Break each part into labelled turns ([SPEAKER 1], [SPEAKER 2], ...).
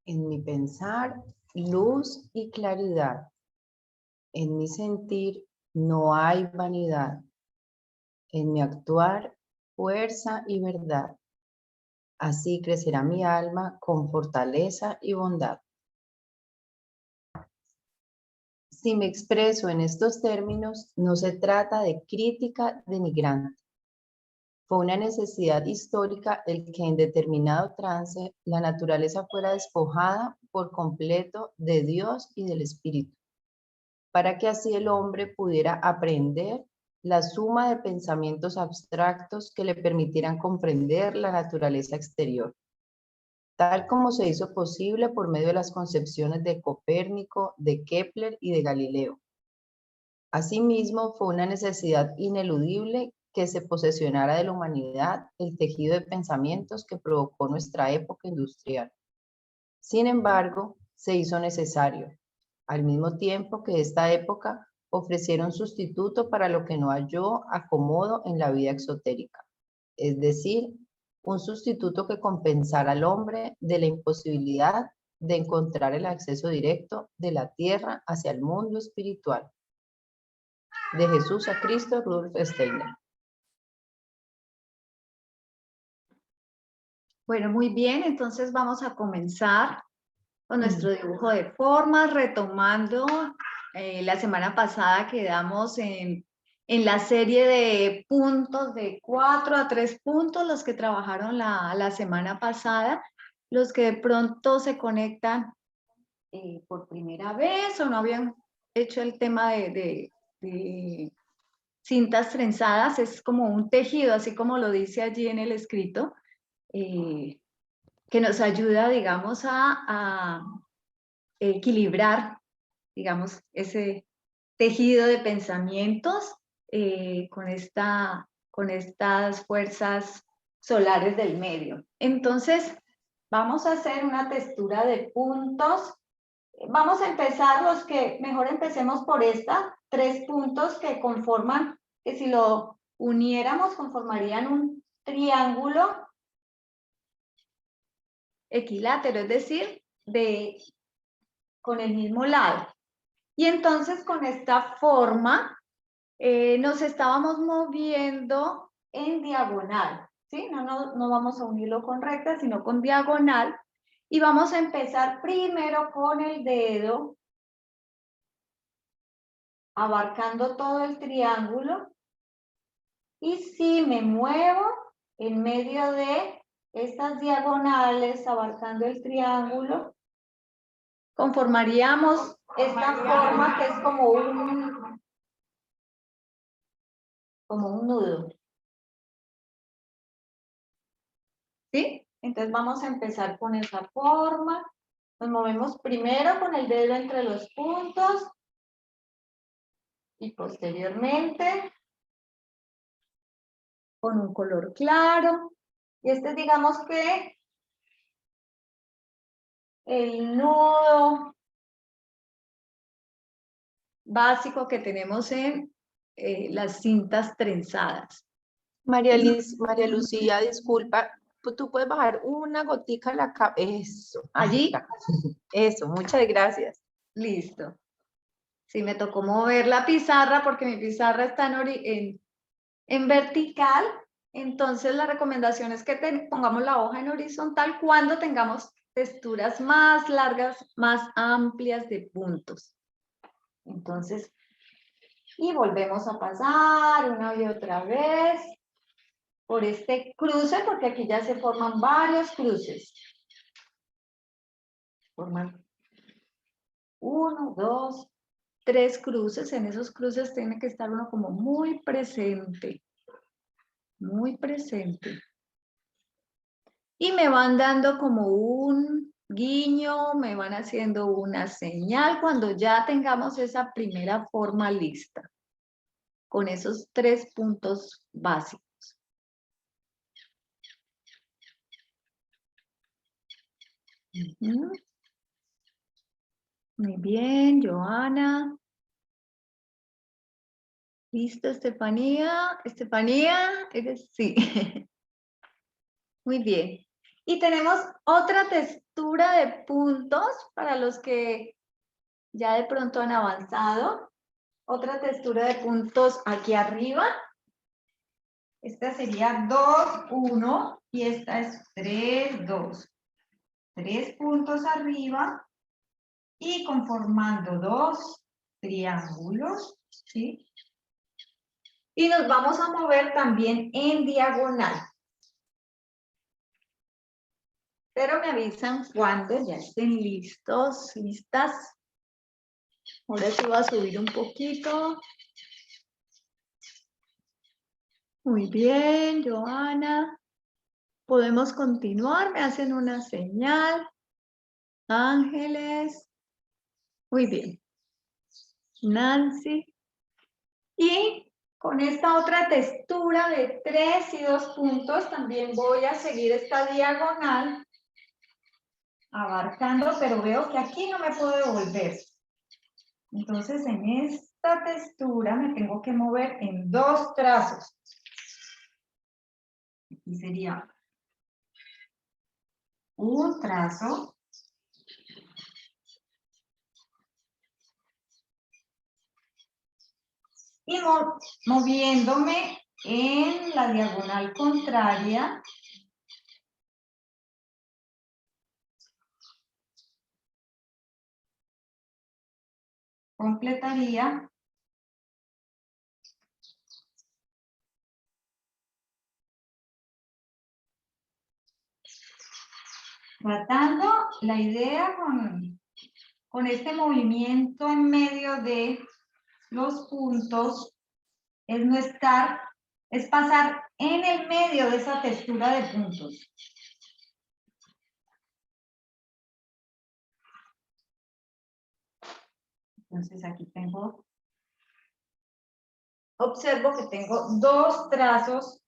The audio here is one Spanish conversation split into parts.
[SPEAKER 1] En mi pensar, luz y claridad. En mi sentir, no hay vanidad. En mi actuar, fuerza y verdad. Así crecerá mi alma con fortaleza y bondad. Si me expreso en estos términos, no se trata de crítica denigrante. Fue una necesidad histórica el que en determinado trance la naturaleza fuera despojada por completo de Dios y del Espíritu, para que así el hombre pudiera aprender la suma de pensamientos abstractos que le permitieran comprender la naturaleza exterior, tal como se hizo posible por medio de las concepciones de Copérnico, de Kepler y de Galileo. Asimismo, fue una necesidad ineludible que se posesionara de la humanidad el tejido de pensamientos que provocó nuestra época industrial. Sin embargo, se hizo necesario, al mismo tiempo que esta época ofreciera un sustituto para lo que no halló acomodo en la vida exotérica, es decir, un sustituto que compensara al hombre de la imposibilidad de encontrar el acceso directo de la tierra hacia el mundo espiritual. De Jesús a Cristo, Rudolf Steiner.
[SPEAKER 2] Bueno, muy bien, entonces vamos a comenzar con nuestro dibujo de formas, retomando la semana pasada quedamos en la serie de puntos de 4 a 3 puntos, los que trabajaron la semana pasada, los que de pronto se conectan por primera vez o no habían hecho el tema de cintas trenzadas, es como un tejido, así como lo dice allí en el escrito, que nos ayuda, digamos, a equilibrar, digamos, ese tejido de pensamientos con estas fuerzas solares del medio. Entonces, vamos a hacer una textura de puntos. Vamos a empezar mejor empecemos por 3 puntos que conforman, que si lo uniéramos conformarían un triángulo equilátero, es decir, con el mismo lado. Y entonces con esta forma nos estábamos moviendo en diagonal, ¿sí? No vamos a unirlo con recta, sino con diagonal. Y vamos a empezar primero con el dedo, abarcando todo el triángulo. Y si me muevo en medio de estas diagonales, abarcando el triángulo, conformaríamos esta forma que es como un nudo. ¿Sí? Entonces vamos a empezar con esa forma. Nos movemos primero con el dedo entre los puntos y posteriormente con un color claro. Y digamos que el nudo básico que tenemos en las cintas trenzadas.
[SPEAKER 1] María Lucía, disculpa, tú puedes bajar una gotica a la cabeza. Eso.
[SPEAKER 2] ¿Allí?
[SPEAKER 1] Eso, muchas gracias.
[SPEAKER 2] Listo. Sí, me tocó mover la pizarra porque mi pizarra está en vertical. Entonces la recomendación es que pongamos la hoja en horizontal cuando tengamos texturas más largas, más amplias de puntos. Entonces, y volvemos a pasar una y otra vez por este cruce, porque aquí ya se forman varios cruces. Forman 1, 2, 3 cruces. En esos cruces tiene que estar uno como muy presente. Muy presente. Y me van dando como un guiño, me van haciendo una señal cuando ya tengamos esa primera forma lista, con esos 3 puntos básicos. Muy bien, Joana. ¿Listo, Estefanía? Estefanía, eres sí. Muy bien. Y tenemos otra textura de puntos para los que ya de pronto han avanzado. Otra textura de puntos aquí arriba. Esta sería 2, 1 y esta es 3, 2. 3 puntos arriba y conformando 2 triángulos, ¿sí? Y nos vamos a mover también en diagonal. Pero me avisan cuando ya estén listos, listas. Ahora sí voy a subir un poquito. Muy bien, Joana. Podemos continuar, me hacen una señal. Ángeles. Muy bien. Nancy. Y con esta otra textura de 3 y 2 puntos, también voy a seguir esta diagonal, abarcando, pero veo que aquí no me puedo devolver. Entonces, en esta textura me tengo que mover en 2 trazos. Aquí sería un trazo. Y moviéndome en la diagonal contraria, completaría tratando la idea con este movimiento en medio de los puntos es no estar, es pasar en el medio de esa textura de puntos. Entonces aquí tengo, observo que tengo 2 trazos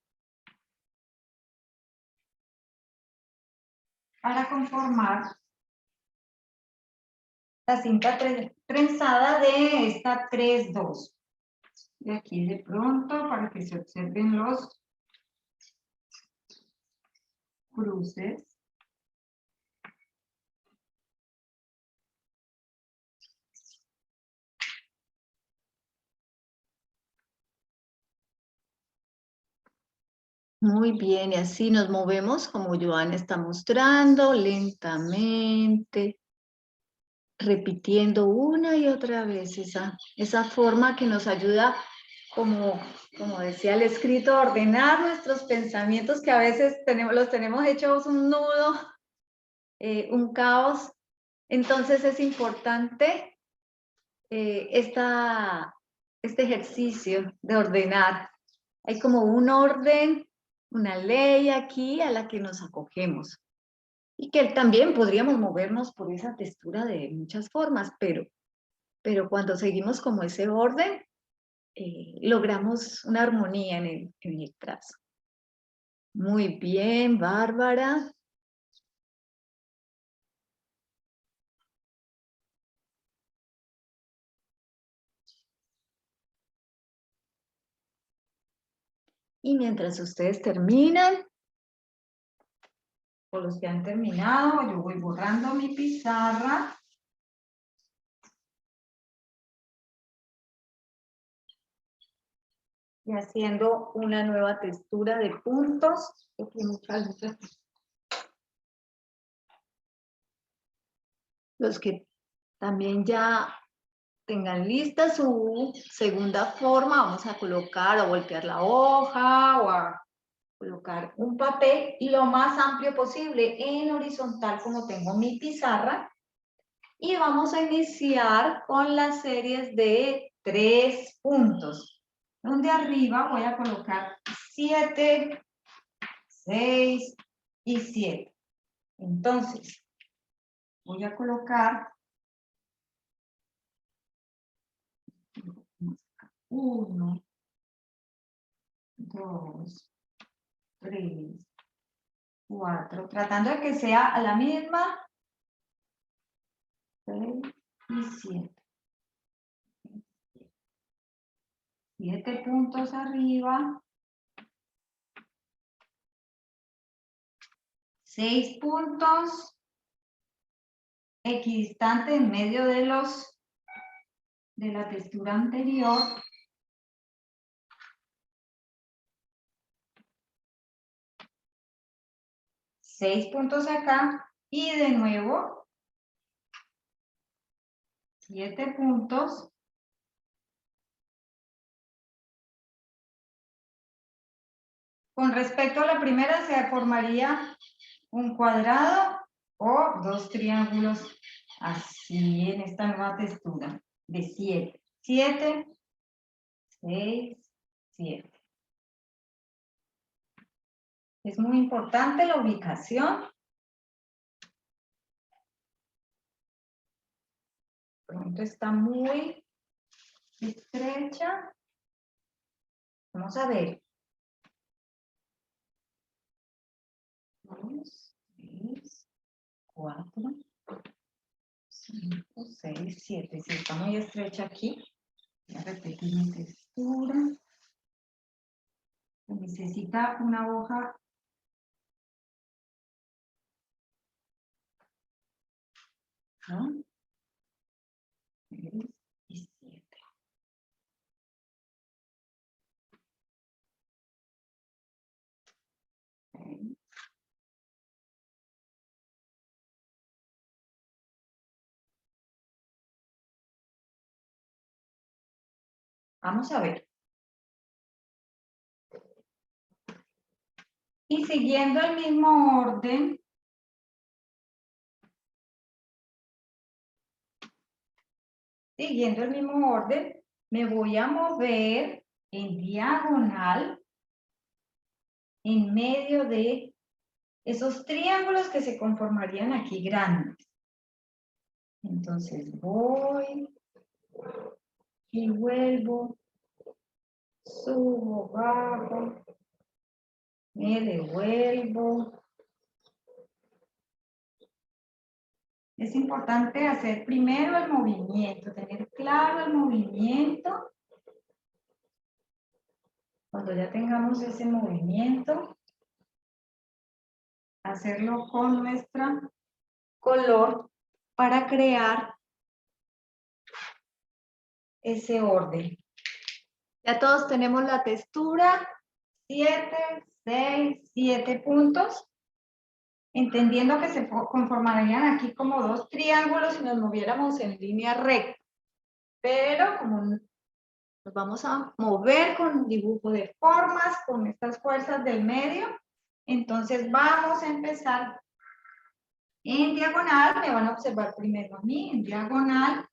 [SPEAKER 2] para conformar la cinta trenzada de esta 3-2. Y aquí de pronto, para que se observen los cruces. Muy bien, y así nos movemos como Joana está mostrando, lentamente, repitiendo una y otra vez esa forma que nos ayuda, como decía el escrito, a ordenar nuestros pensamientos que a veces los tenemos hechos un nudo, un caos. Entonces es importante este ejercicio de ordenar. Hay como un orden, una ley aquí a la que nos acogemos. Y que también podríamos movernos por esa textura de muchas formas, pero cuando seguimos como ese orden, logramos una armonía en el trazo. Muy bien, Bárbara. Y mientras ustedes terminan, o los que han terminado, yo voy borrando mi pizarra. Y haciendo una nueva textura de puntos. Los que también ya tengan lista su segunda forma, vamos a colocar o voltear la hoja o a colocar un papel lo más amplio posible en horizontal como tengo mi pizarra. Y vamos a iniciar con las series de 3 puntos. Donde arriba voy a colocar 7, 6 y 7. Entonces, voy a colocar 1, 2, 3, 4, tratando de que sea a la misma, 6 y 7. 7 puntos arriba, 6 puntos equidistantes en medio de la textura anterior. Seis puntos acá y de nuevo 7 puntos. Con respecto a la primera, se formaría un cuadrado o dos triángulos así en esta nueva textura de 7. 7, 6, 7. Es muy importante la ubicación. Pronto está muy estrecha. Vamos a ver. 2, 3, 4, 5, 6, 7. Si está muy estrecha aquí, voy a repetir mi textura. Necesita una hoja ¿no? 6 y 7. Okay. Vamos a ver. Y siguiendo el mismo orden, me voy a mover en diagonal en medio de esos triángulos que se conformarían aquí grandes. Entonces voy y vuelvo, subo, bajo, me devuelvo. Es importante hacer primero el movimiento, tener claro el movimiento. Cuando ya tengamos ese movimiento, hacerlo con nuestro color para crear ese orden. Ya todos tenemos la textura, 7, 6, 7 puntos. Entendiendo que se conformarían aquí como dos triángulos si nos moviéramos en línea recta. Pero como nos vamos a mover con dibujo de formas, con estas fuerzas del medio, entonces vamos a empezar en diagonal. Me van a observar primero a mí, en diagonal.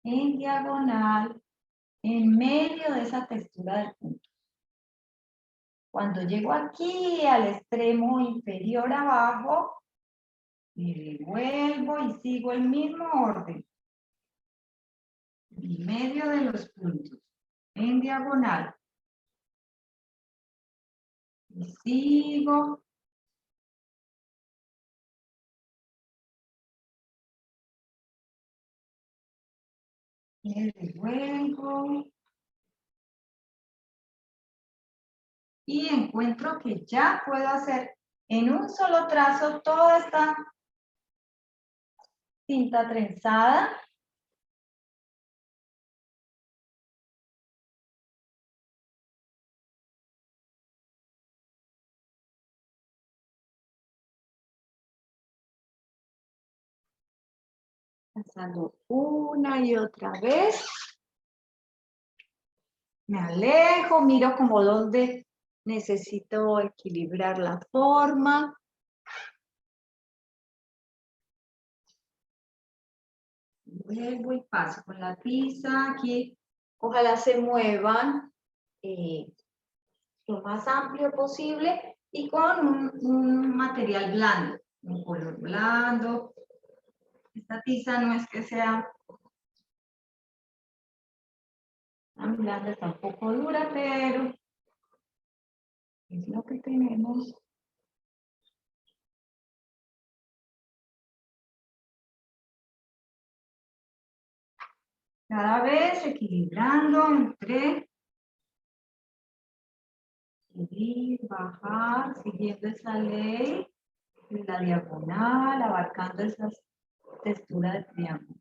[SPEAKER 2] En diagonal, en medio de esa textura del punto. Cuando llego aquí al extremo inferior abajo, me devuelvo y sigo el mismo orden. En medio de los puntos, en diagonal. Y sigo. Me devuelvo. Y encuentro que ya puedo hacer en un solo trazo toda esta cinta trenzada. Pasando una y otra vez. Me alejo, miro como donde necesito equilibrar la forma. Vuelvo y paso con la tiza aquí. Ojalá se muevan lo más amplio posible y con un material blando, un color blando. Esta tiza no es que sea tan blanda, está un poco dura, pero es lo que tenemos. Cada vez equilibrando entre subir, bajar, siguiendo esa ley, en la diagonal, abarcando esas texturas de triángulo.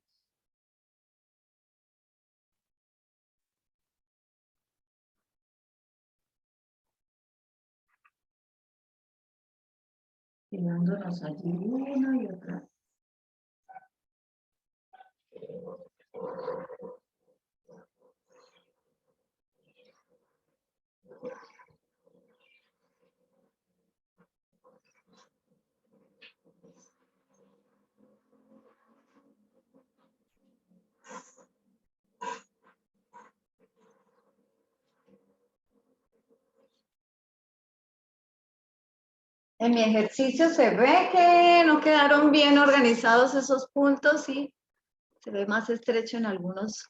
[SPEAKER 2] Llevándonos allí uno y otra. En mi ejercicio se ve que no quedaron bien organizados esos puntos y se ve más estrecho en algunos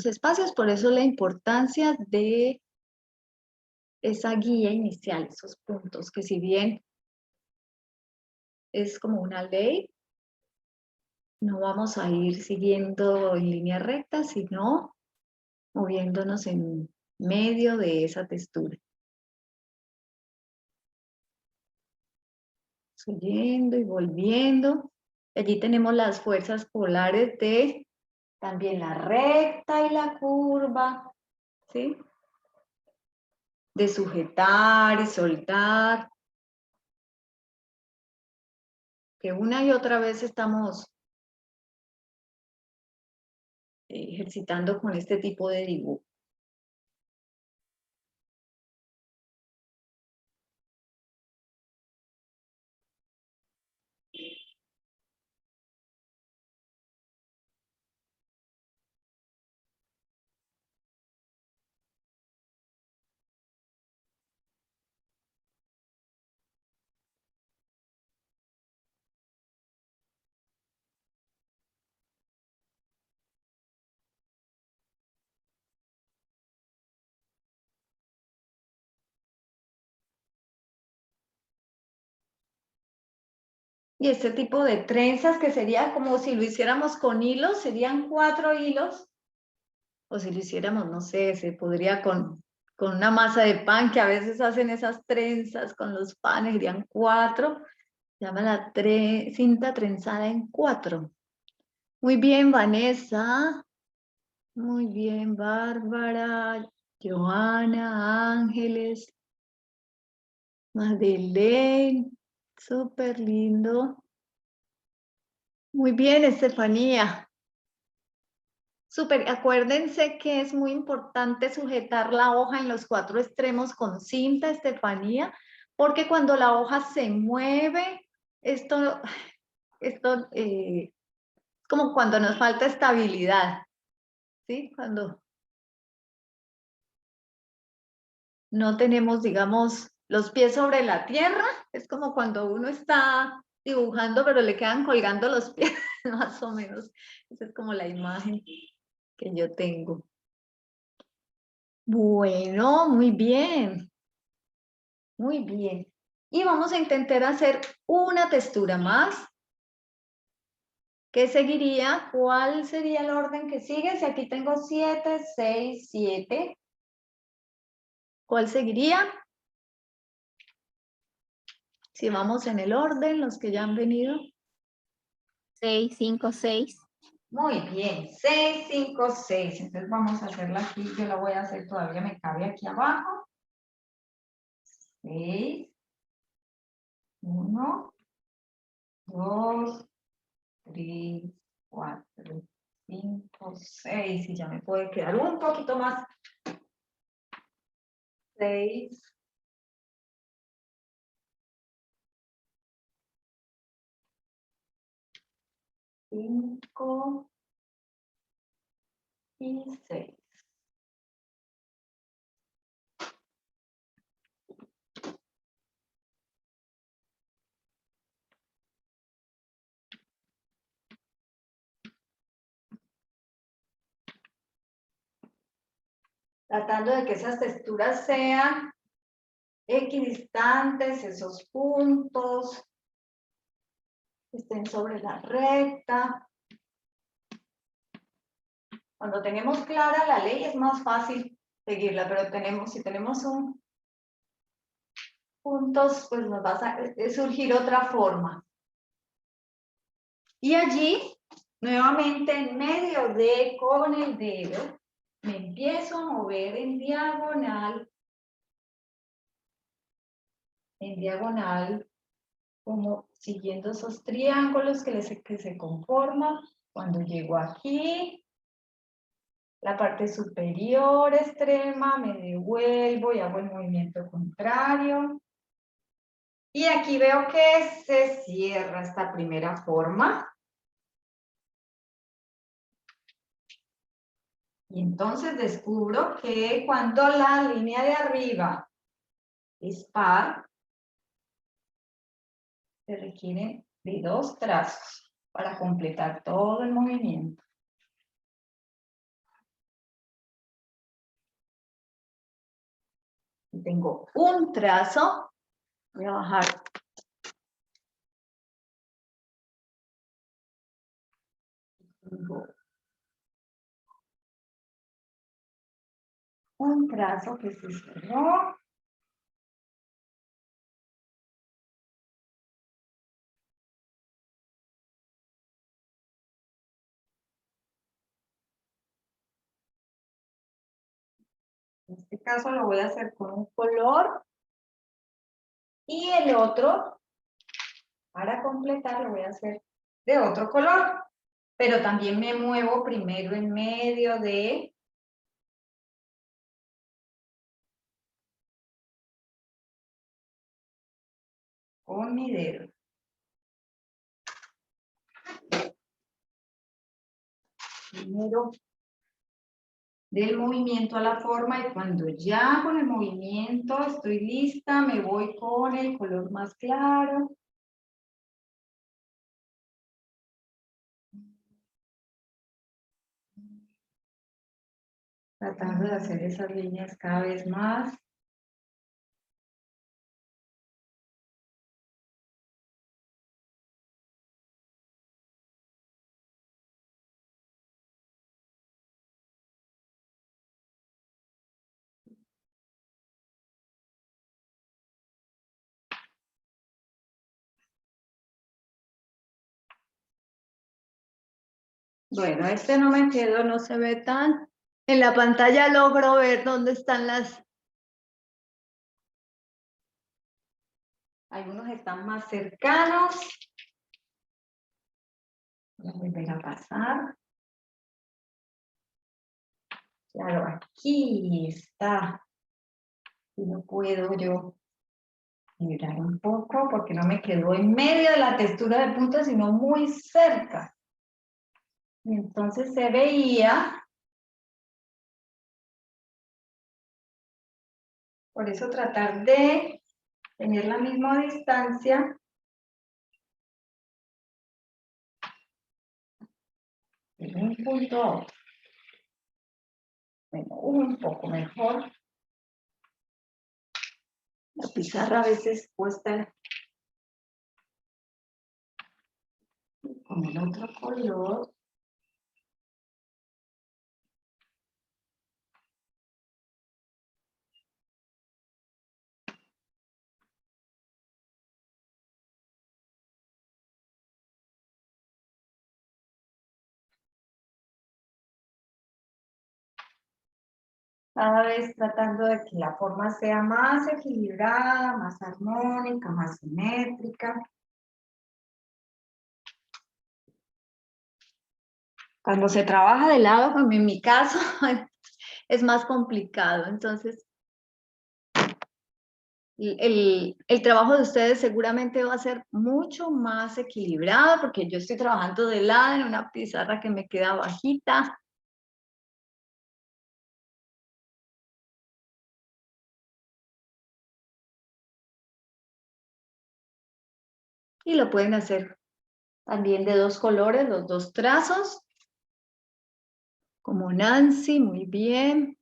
[SPEAKER 2] espacios, por eso la importancia de esa guía inicial, esos puntos, que si bien es como una ley, no vamos a ir siguiendo en línea recta, sino moviéndonos en medio de esa textura. Subiendo y volviendo. Allí tenemos las fuerzas polares de también la recta y la curva, ¿sí? De sujetar y soltar. Que una y otra vez estamos ejercitando con este tipo de dibujo. Y este tipo de trenzas que sería como si lo hiciéramos con hilos, serían 4 hilos. O si lo hiciéramos, no sé, se podría con una masa de pan, que a veces hacen esas trenzas con los panes, serían 4. Se llama la cinta trenzada en 4. Muy bien, Vanessa. Muy bien, Bárbara, Joana, Ángeles, Madeleine. Súper lindo. Muy bien, Estefanía. Súper, acuérdense que es muy importante sujetar la hoja en los 4 extremos con cinta, Estefanía, porque cuando la hoja se mueve, esto es como cuando nos falta estabilidad, ¿sí? Cuando no tenemos, digamos, los pies sobre la tierra, es como cuando uno está dibujando, pero le quedan colgando los pies, más o menos. Esa es como la imagen que yo tengo. Bueno, muy bien. Muy bien. Y vamos a intentar hacer una textura más. ¿Qué seguiría? ¿Cuál sería el orden que sigue? Si aquí tengo 7, 6, 7. ¿Cuál seguiría? Si vamos en el orden, los que ya han venido.
[SPEAKER 3] 6, 5, 6.
[SPEAKER 2] Muy bien, 6, 5, 6. Entonces vamos a hacerla aquí. Yo la voy a hacer, todavía me cabe aquí abajo. 6. 1, 2, 3, 4, 5, 6. Y ya me puede quedar un poquito más. 6. 5 y 6. Tratando de que esas texturas sean equidistantes, esos puntos estén sobre la recta. Cuando tenemos clara la ley es más fácil seguirla, pero si tenemos puntos, pues nos va a surgir otra forma. Y allí, nuevamente en medio de, con el dedo, me empiezo a mover en diagonal, como siguiendo esos triángulos que se conforman. Cuando llego aquí, la parte superior extrema, me devuelvo y hago el movimiento contrario. Y aquí veo que se cierra esta primera forma. Y entonces descubro que cuando la línea de arriba es par, se requieren de 2 trazos para completar todo el movimiento. Y tengo un trazo, voy a bajar. Tengo un trazo que se cerró. En este caso lo voy a hacer con un color. Y el otro, para completar, lo voy a hacer de otro color. Pero también me muevo primero en medio de... con mi dedo. Primero del movimiento a la forma, y cuando ya con el movimiento estoy lista, me voy con el color más claro. Tratando de hacer esas líneas cada vez más. Bueno, este no me quedó, no se ve tan. En la pantalla logro ver dónde están las... Algunos están más cercanos. Voy a volver a pasar. Claro, aquí está. Y no puedo yo mirar un poco porque no me quedó en medio de la textura de punta, sino muy cerca. Y entonces se veía. Por eso tratar de tener la misma distancia. De un punto a otro. Bueno, un poco mejor. La pizarra a veces cuesta con el otro color. Cada vez tratando de que la forma sea más equilibrada, más armónica, más simétrica. Cuando se trabaja de lado, como en mi caso, es más complicado. Entonces, el trabajo de ustedes seguramente va a ser mucho más equilibrado, porque yo estoy trabajando de lado en una pizarra que me queda bajita. Y lo pueden hacer también de 2 colores, los 2 trazos. Como Nancy, muy bien.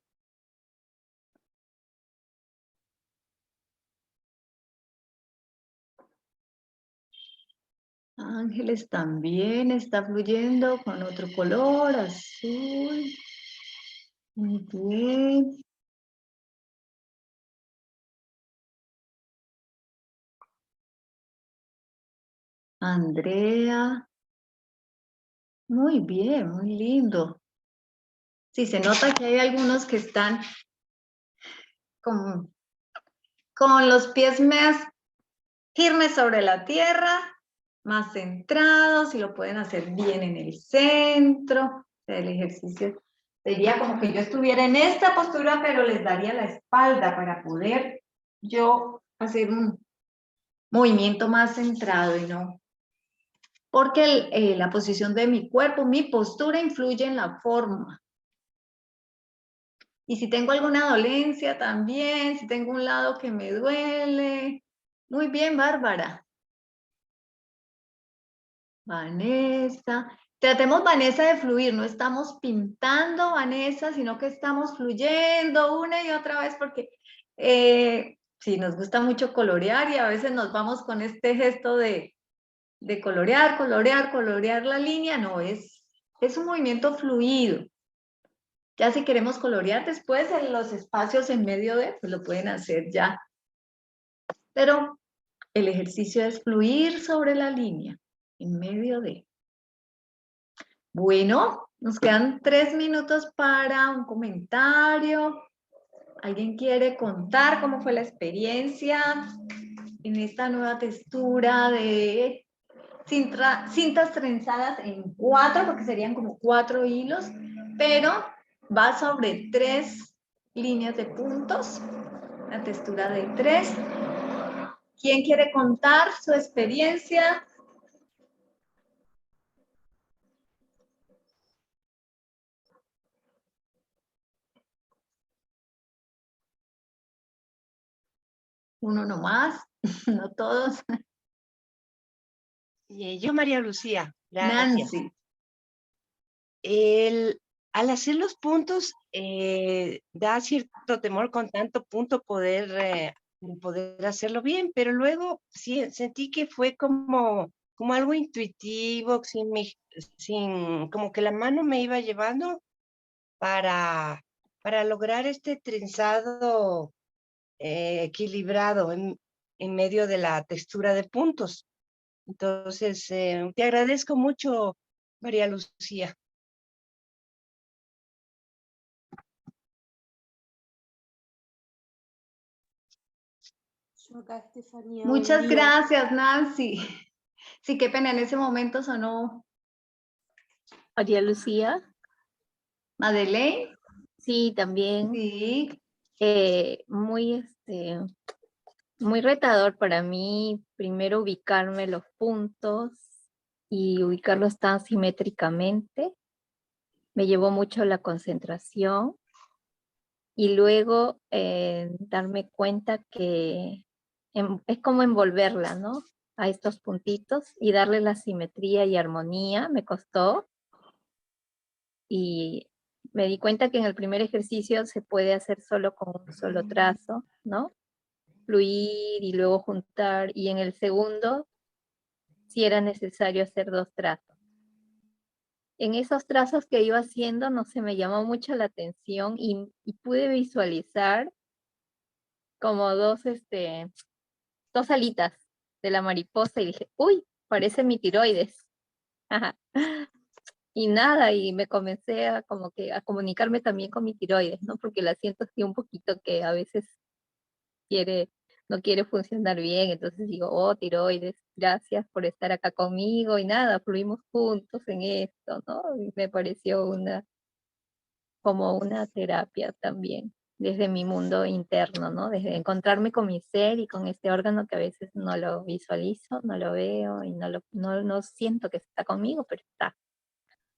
[SPEAKER 2] Ángeles también está fluyendo con otro color, azul. Muy bien. Andrea. Muy bien, muy lindo. Sí, se nota que hay algunos que están con los pies más firmes sobre la tierra, más centrados, y lo pueden hacer bien en el centro. O sea, el ejercicio sería como que yo estuviera en esta postura, pero les daría la espalda para poder yo hacer un movimiento más centrado y no. Porque la posición de mi cuerpo, mi postura influye en la forma. Y si tengo alguna dolencia también, si tengo un lado que me duele. Muy bien, Bárbara. Vanessa. Tratemos, Vanessa, de fluir. No estamos pintando, Vanessa, sino que estamos fluyendo una y otra vez porque sí, nos gusta mucho colorear y a veces nos vamos con este gesto de colorear, colorear, colorear la línea. No, es un movimiento fluido. Ya si queremos colorear después en los espacios en medio de, pues lo pueden hacer ya. Pero el ejercicio es fluir sobre la línea, en medio de. Bueno, nos quedan 3 minutos para un comentario. ¿Alguien quiere contar cómo fue la experiencia en esta nueva textura de cintas trenzadas en 4, porque serían como 4 hilos, pero va sobre 3 líneas de puntos, la textura de 3. ¿Quién quiere contar su experiencia? Uno nomás, no todos.
[SPEAKER 4] Yo, María Lucía, gracias.
[SPEAKER 2] Nancy.
[SPEAKER 4] Al hacer los puntos, da cierto temor con tanto punto poder hacerlo bien, pero luego sí, sentí que fue como algo intuitivo, como que la mano me iba llevando para lograr este trenzado equilibrado en medio de la textura de puntos. Entonces, te agradezco mucho, María Lucía.
[SPEAKER 2] Muchas gracias, Nancy. Sí, qué pena, en ese momento sonó
[SPEAKER 3] María Lucía.
[SPEAKER 2] Madeleine.
[SPEAKER 3] Sí, también.
[SPEAKER 2] Sí.
[SPEAKER 3] Muy retador para mí primero ubicarme los puntos y ubicarlos tan simétricamente. Me llevó mucho la concentración y luego darme cuenta que es como envolverla, ¿no? A estos puntitos y darle la simetría y armonía me costó. Y me di cuenta que en el primer ejercicio se puede hacer solo con un solo trazo, ¿no? Fluir y luego juntar, y en el segundo sí era necesario hacer 2 trazos. En esos trazos que iba haciendo, no sé, me llamó mucho la atención y pude visualizar como dos alitas de la mariposa y dije, uy, parece mi tiroides. Y nada, y me comencé a como que a comunicarme también con mi tiroides, ¿no? Porque la siento así un poquito que a veces no quiere funcionar bien, entonces digo, oh, tiroides, gracias por estar acá conmigo, y nada, fluimos juntos en esto, ¿no? Y me pareció como una terapia también, desde mi mundo interno, ¿no? Desde encontrarme con mi ser y con este órgano que a veces no lo visualizo, no lo veo y no siento que está conmigo, pero está.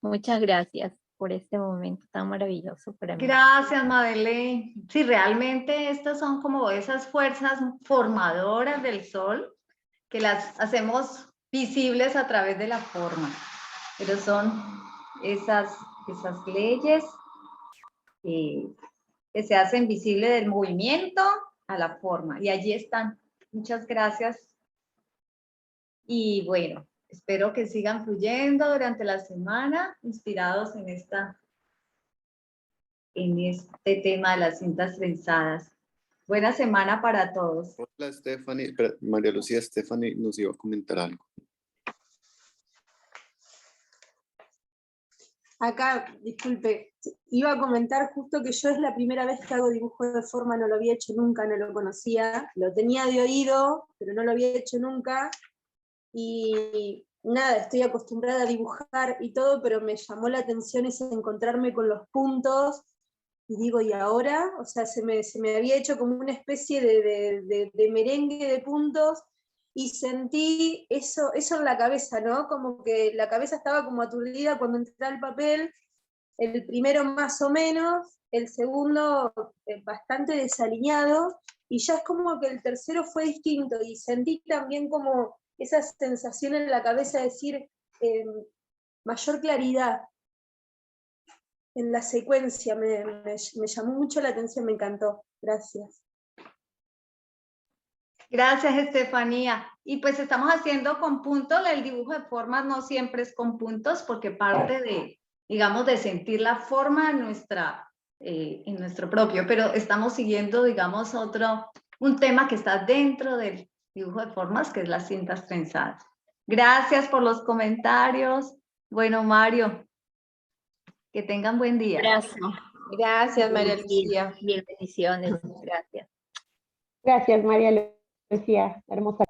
[SPEAKER 3] Muchas gracias por este momento tan maravilloso para mí.
[SPEAKER 2] Gracias, Madeleine. Sí, realmente estas son como esas fuerzas formadoras del sol que las hacemos visibles a través de la forma, pero son esas leyes que se hacen visibles del movimiento a la forma, y allí están. Muchas gracias. Y bueno, espero que sigan fluyendo durante la semana, inspirados en este tema de las cintas trenzadas. Buena semana para todos.
[SPEAKER 5] Hola, Stephanie. María Lucía, Stephanie nos iba a comentar algo. Acá, disculpe, iba a comentar justo que yo es la primera vez que hago dibujo de forma, no lo había hecho nunca, no lo conocía, lo tenía de oído, pero no lo había hecho nunca, y nada, estoy acostumbrada a dibujar y todo, pero me llamó la atención ese encontrarme con los puntos, y digo, ¿y ahora? O sea, se me había hecho como una especie de merengue de puntos, y sentí eso en la cabeza, ¿no? Como que la cabeza estaba como aturdida cuando entré al papel, el primero más o menos, el segundo bastante desalineado, y ya es como que el tercero fue distinto, y sentí también como esa sensación en la cabeza de decir mayor claridad en la secuencia, me llamó mucho la atención, me encantó. Gracias.
[SPEAKER 2] Gracias, Estefanía. Y pues estamos haciendo con puntos, el dibujo de formas no siempre es con puntos, porque parte de, digamos, de sentir la forma en nuestro propio, pero estamos siguiendo, digamos, un tema que está dentro del dibujo de formas, que es las cintas trenzadas. Gracias por los comentarios. Bueno, Mario, que tengan buen día.
[SPEAKER 3] Abrazo.
[SPEAKER 1] Gracias, María
[SPEAKER 3] Sí,
[SPEAKER 1] Lucía.
[SPEAKER 3] mil bendiciones. Gracias.
[SPEAKER 6] Gracias, María Lucía, hermosa.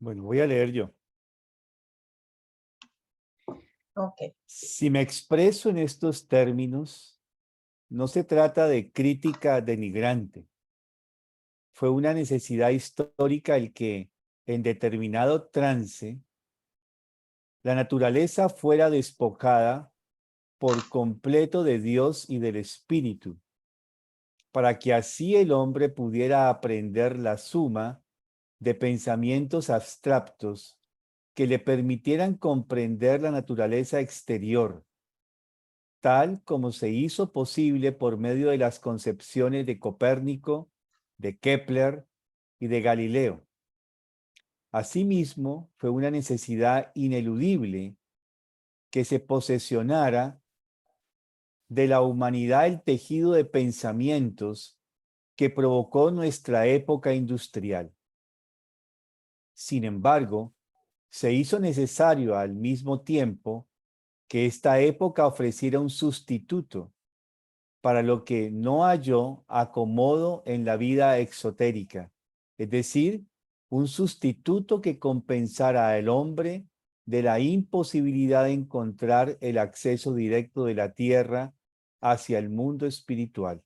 [SPEAKER 7] Bueno, voy a leer yo.
[SPEAKER 1] Ok.
[SPEAKER 7] Si me expreso en estos términos, no se trata de crítica denigrante. Fue una necesidad histórica el que, en determinado trance, la naturaleza fuera despojada por completo de Dios y del Espíritu, para que así el hombre pudiera aprender la suma de pensamientos abstractos que le permitieran comprender la naturaleza exterior, tal como se hizo posible por medio de las concepciones de Copérnico, de Kepler y de Galileo. Asimismo, fue una necesidad ineludible que se posesionara de la humanidad el tejido de pensamientos que provocó nuestra época industrial. Sin embargo, se hizo necesario al mismo tiempo que esta época ofreciera un sustituto para lo que no halló acomodo en la vida exotérica, es decir, un sustituto que compensara al hombre de la imposibilidad de encontrar el acceso directo de la tierra hacia el mundo espiritual.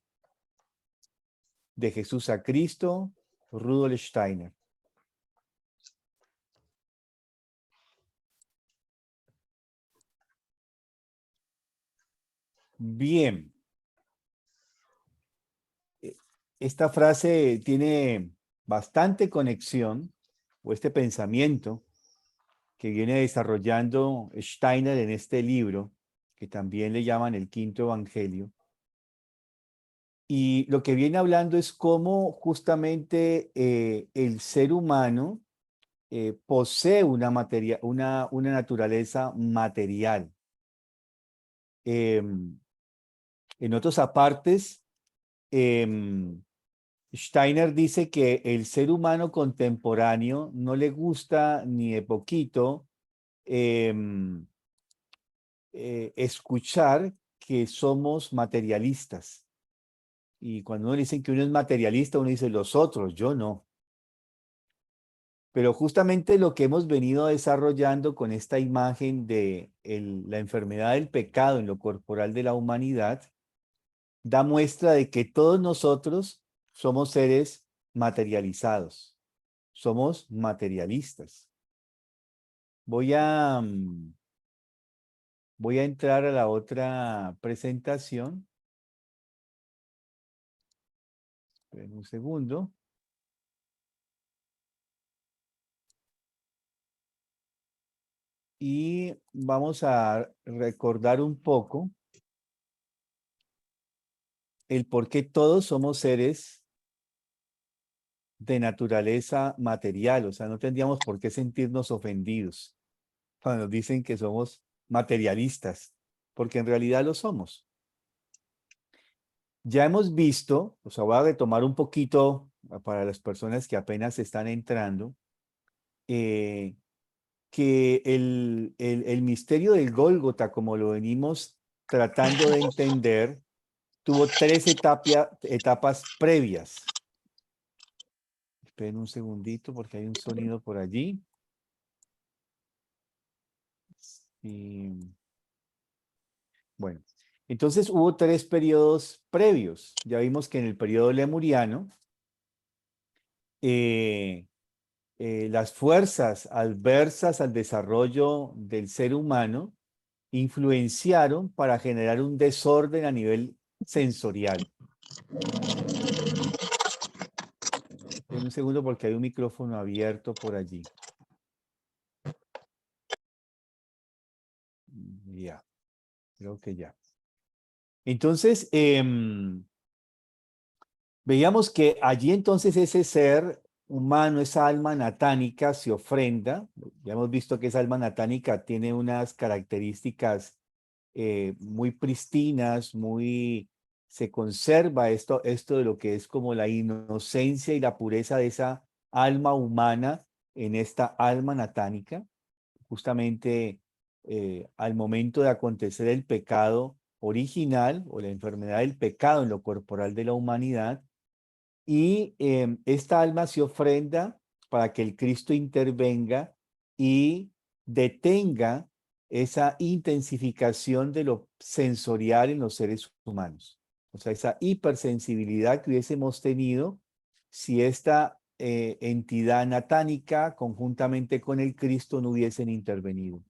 [SPEAKER 7] De Jesús a Cristo, Rudolf Steiner. Bien. Esta frase tiene bastante conexión, o este pensamiento que viene desarrollando Steiner en este libro, que también le llaman el Quinto Evangelio. Y lo que viene hablando es cómo justamente el ser humano posee una naturaleza material. En otros apartes, Steiner dice que el ser humano contemporáneo no le gusta ni de poquito escuchar que somos materialistas. Y cuando uno dice que uno es materialista, uno dice los otros, yo no. Pero justamente lo que hemos venido desarrollando con esta imagen de la enfermedad del pecado en lo corporal de la humanidad, da muestra de que todos nosotros somos seres materializados, somos materialistas. Voy a entrar a la otra presentación. Esperen un segundo. Y vamos a recordar un poco el por qué todos somos seres de naturaleza material, o sea, no tendríamos por qué sentirnos ofendidos cuando nos dicen que somos materialistas, porque en realidad lo somos. Ya hemos visto, o sea, voy a retomar un poquito para las personas que apenas están entrando, que el misterio del Gólgota, como lo venimos tratando de entender, tuvo tres etapas previas. Esperen un segundito porque hay un sonido por allí. Bueno, entonces hubo tres periodos previos. Ya vimos que en el periodo lemuriano, las fuerzas adversas al desarrollo del ser humano influenciaron para generar un desorden a nivel sensorial. En un segundo porque hay un micrófono abierto por allí. Ya, creo que ya. Entonces, veíamos que allí entonces ese ser humano, esa alma natánica se ofrenda. Ya hemos visto que esa alma natánica tiene unas características muy pristinas, se conserva esto de lo que es como la inocencia y la pureza de esa alma humana en esta alma natánica. Justamente al momento de acontecer el pecado original o la enfermedad del pecado en lo corporal de la humanidad, y esta alma se ofrenda para que el Cristo intervenga y detenga esa intensificación de lo sensorial en los seres humanos. O sea, esa hipersensibilidad que hubiésemos tenido si esta entidad natánica conjuntamente con el Cristo no hubiesen intervenido.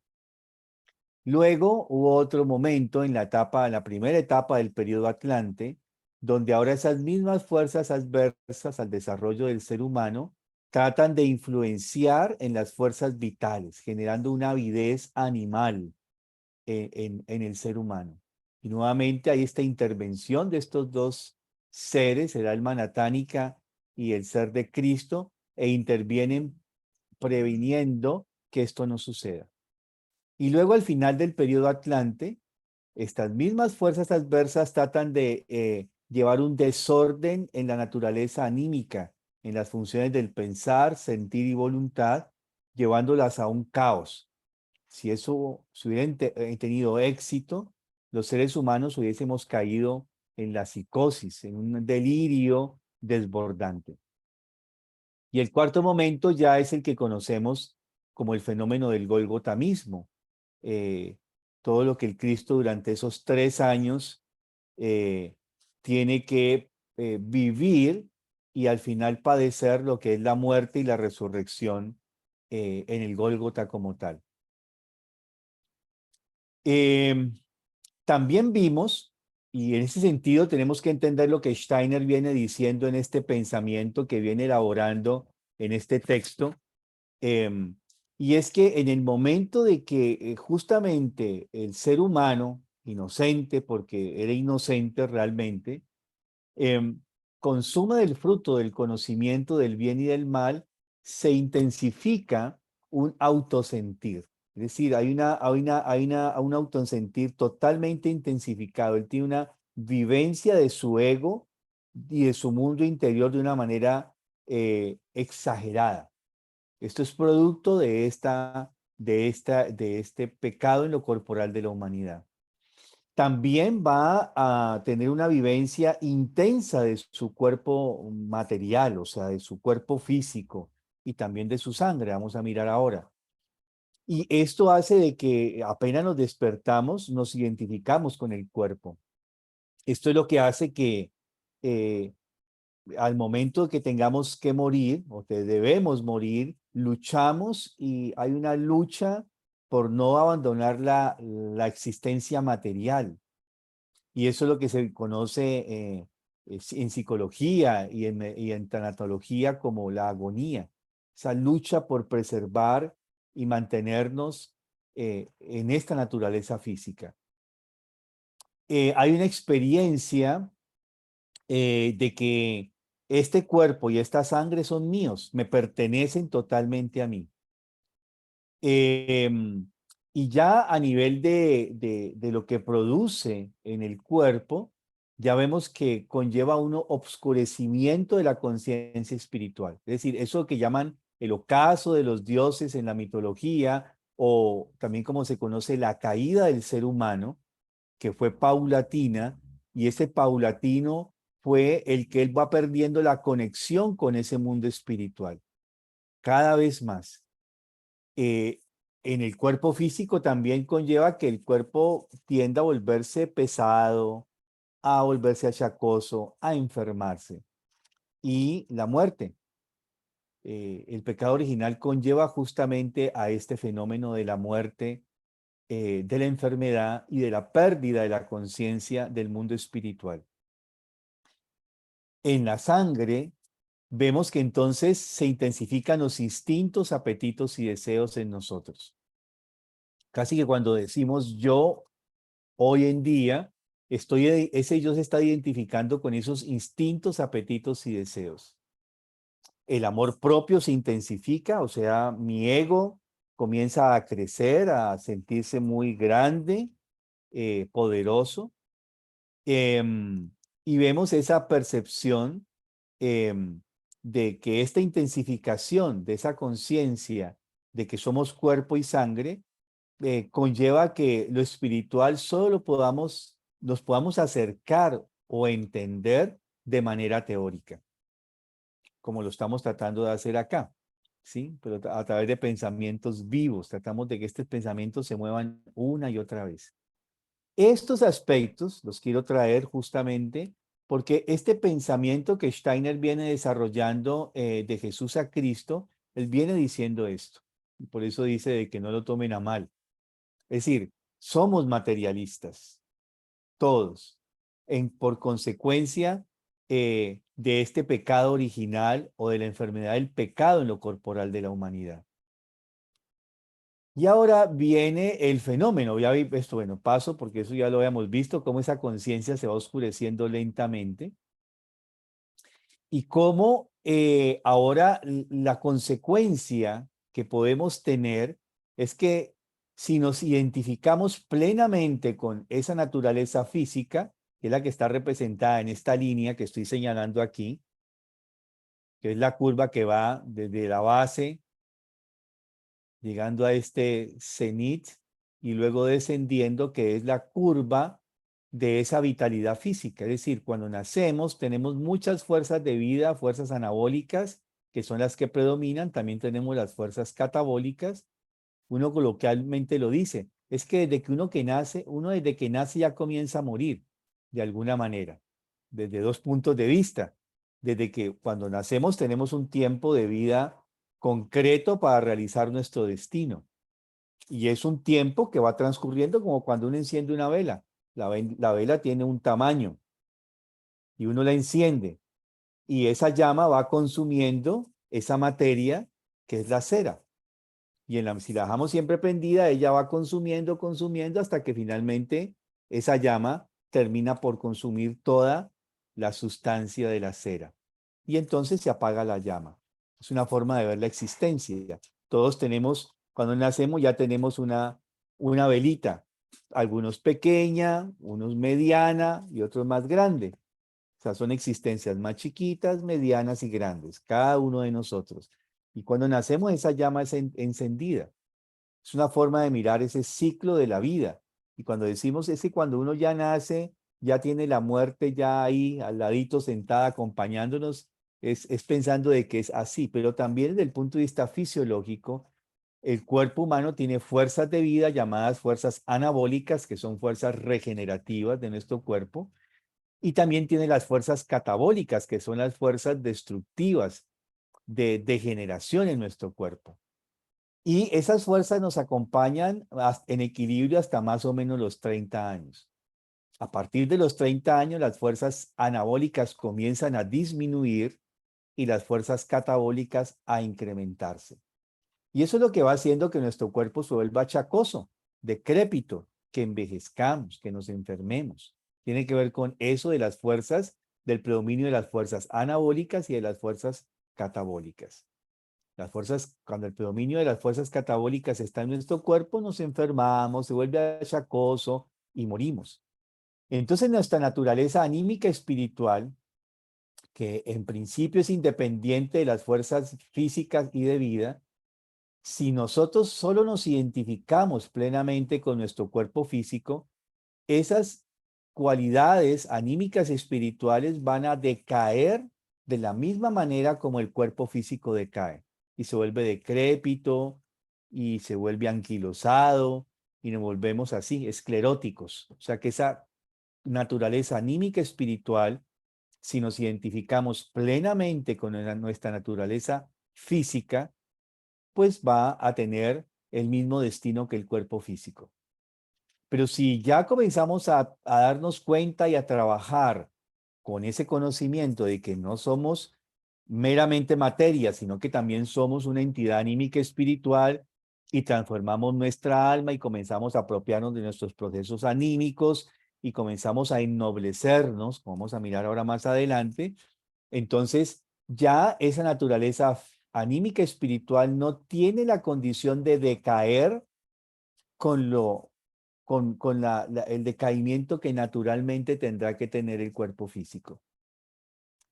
[SPEAKER 7] Luego hubo otro momento en la primera etapa del periodo Atlante, donde ahora esas mismas fuerzas adversas al desarrollo del ser humano tratan de influenciar en las fuerzas vitales, generando una avidez animal en el ser humano. Y nuevamente hay esta intervención de estos dos seres, el alma natánica y el ser de Cristo, e intervienen previniendo que esto no suceda. Y luego al final del periodo Atlante, estas mismas fuerzas adversas tratan de llevar un desorden en la naturaleza anímica, en las funciones del pensar, sentir y voluntad, llevándolas a un caos. Si eso se hubiera tenido éxito, los seres humanos hubiésemos caído en la psicosis, en un delirio desbordante. Y el cuarto momento ya es el que conocemos como el fenómeno del Gólgota mismo. Todo lo que el Cristo durante esos 3 años tiene que vivir y al final padecer lo que es la muerte y la resurrección en el Gólgota como tal. También vimos, y en ese sentido tenemos que entender lo que Steiner viene diciendo en este pensamiento que viene elaborando en este texto, y es que en el momento de que justamente el ser humano, inocente, porque era inocente realmente, consuma del fruto del conocimiento del bien y del mal, se intensifica un autosentir. Es decir, hay un autosentir totalmente intensificado. Él tiene una vivencia de su ego y de su mundo interior de una manera exagerada. Esto es producto de este pecado en lo corporal de la humanidad. También va a tener una vivencia intensa de su cuerpo material, o sea, de su cuerpo físico y también de su sangre. Vamos a mirar ahora. Y esto hace de que apenas nos despertamos, nos identificamos con el cuerpo. Esto es lo que hace que al momento que tengamos que morir o que debemos morir, luchamos y hay una lucha por no abandonar la existencia material. Y eso es lo que se conoce en psicología y en tanatología como la agonía. Esa lucha por preservar y mantenernos en esta naturaleza física. Hay una experiencia de que este cuerpo y esta sangre son míos, me pertenecen totalmente a mí. Y ya a nivel de lo que produce en el cuerpo, ya vemos que conlleva uno obscurecimiento de la conciencia espiritual. Es decir, eso que llaman el ocaso de los dioses en la mitología, o también como se conoce la caída del ser humano, que fue paulatina, y ese paulatino fue el que él va perdiendo la conexión con ese mundo espiritual, cada vez más. En el cuerpo físico también conlleva que el cuerpo tienda a volverse pesado, a volverse achacoso, a enfermarse. Y la muerte. El pecado original conlleva justamente a este fenómeno de la muerte, de la enfermedad y de la pérdida de la conciencia del mundo espiritual. En la sangre vemos que entonces se intensifican los instintos, apetitos y deseos en nosotros. Casi que cuando decimos yo, hoy en día, ese yo se está identificando con esos instintos, apetitos y deseos. El amor propio se intensifica, o sea, mi ego comienza a crecer, a sentirse muy grande, poderoso. Y vemos esa percepción de que esta intensificación de esa conciencia de que somos cuerpo y sangre conlleva que lo espiritual solo nos podamos acercar o entender de manera teórica, como lo estamos tratando de hacer acá, ¿sí? Pero a través de pensamientos vivos, tratamos de que estos pensamientos se muevan una y otra vez. Estos aspectos los quiero traer justamente porque este pensamiento que Steiner viene desarrollando de Jesús a Cristo, él viene diciendo esto. Y por eso dice de que no lo tomen a mal. Es decir, somos materialistas, todos, por consecuencia de este pecado original o de la enfermedad del pecado en lo corporal de la humanidad. Y ahora viene el fenómeno, ya vi esto, bueno, paso porque eso ya lo habíamos visto, cómo esa conciencia se va oscureciendo lentamente y cómo ahora la consecuencia que podemos tener es que si nos identificamos plenamente con esa naturaleza física, que es la que está representada en esta línea que estoy señalando aquí, que es la curva que va desde la base, llegando a este cenit y luego descendiendo, que es la curva de esa vitalidad física. Es decir, cuando nacemos tenemos muchas fuerzas de vida, fuerzas anabólicas, que son las que predominan. También tenemos las fuerzas catabólicas. Uno coloquialmente lo dice, es que uno desde que nace ya comienza a morir, de alguna manera, desde dos puntos de vista. Desde que cuando nacemos tenemos un tiempo de vida concreto para realizar nuestro destino. Y es un tiempo que va transcurriendo como cuando uno enciende una vela. La vela tiene un tamaño y uno la enciende y esa llama va consumiendo esa materia que es la cera. Y si la dejamos siempre prendida, ella va consumiendo hasta que finalmente esa llama termina por consumir toda la sustancia de la cera. Y entonces se apaga la llama. Es una forma de ver la existencia. Todos tenemos, cuando nacemos ya tenemos una velita. Algunos pequeña, unos mediana y otros más grande. O sea, son existencias más chiquitas, medianas y grandes, cada uno de nosotros. Y cuando nacemos esa llama es encendida. Es una forma de mirar ese ciclo de la vida. Y cuando decimos cuando uno ya nace, ya tiene la muerte ya ahí al ladito sentada acompañándonos, es pensando de que es así. Pero también desde el punto de vista fisiológico, el cuerpo humano tiene fuerzas de vida llamadas fuerzas anabólicas, que son fuerzas regenerativas de nuestro cuerpo. Y también tiene las fuerzas catabólicas, que son las fuerzas destructivas de degeneración en nuestro cuerpo. Y esas fuerzas nos acompañan en equilibrio hasta más o menos los 30 años. A partir de los 30 años, las fuerzas anabólicas comienzan a disminuir y las fuerzas catabólicas a incrementarse. Y eso es lo que va haciendo que nuestro cuerpo se vuelva achacoso, decrépito, que envejezcamos, que nos enfermemos. Tiene que ver con eso de las fuerzas del predominio de las fuerzas anabólicas y de las fuerzas catabólicas. Las fuerzas, cuando el predominio de las fuerzas catabólicas está en nuestro cuerpo, nos enfermamos, se vuelve achacoso y morimos. Entonces nuestra naturaleza anímica espiritual, que en principio es independiente de las fuerzas físicas y de vida, si nosotros solo nos identificamos plenamente con nuestro cuerpo físico, esas cualidades anímicas espirituales van a decaer de la misma manera como el cuerpo físico decae y se vuelve decrépito y se vuelve anquilosado y nos volvemos así, escleróticos. O sea que esa naturaleza anímica espiritual, si nos identificamos plenamente con nuestra naturaleza física, pues va a tener el mismo destino que el cuerpo físico. Pero si ya comenzamos a darnos cuenta y a trabajar con ese conocimiento de que no somos meramente materia, sino que también somos una entidad anímica espiritual y transformamos nuestra alma y comenzamos a apropiarnos de nuestros procesos anímicos y comenzamos a ennoblecernos, como vamos a mirar ahora más adelante, entonces ya esa naturaleza anímica espiritual no tiene la condición de decaer con el decaimiento que naturalmente tendrá que tener el cuerpo físico.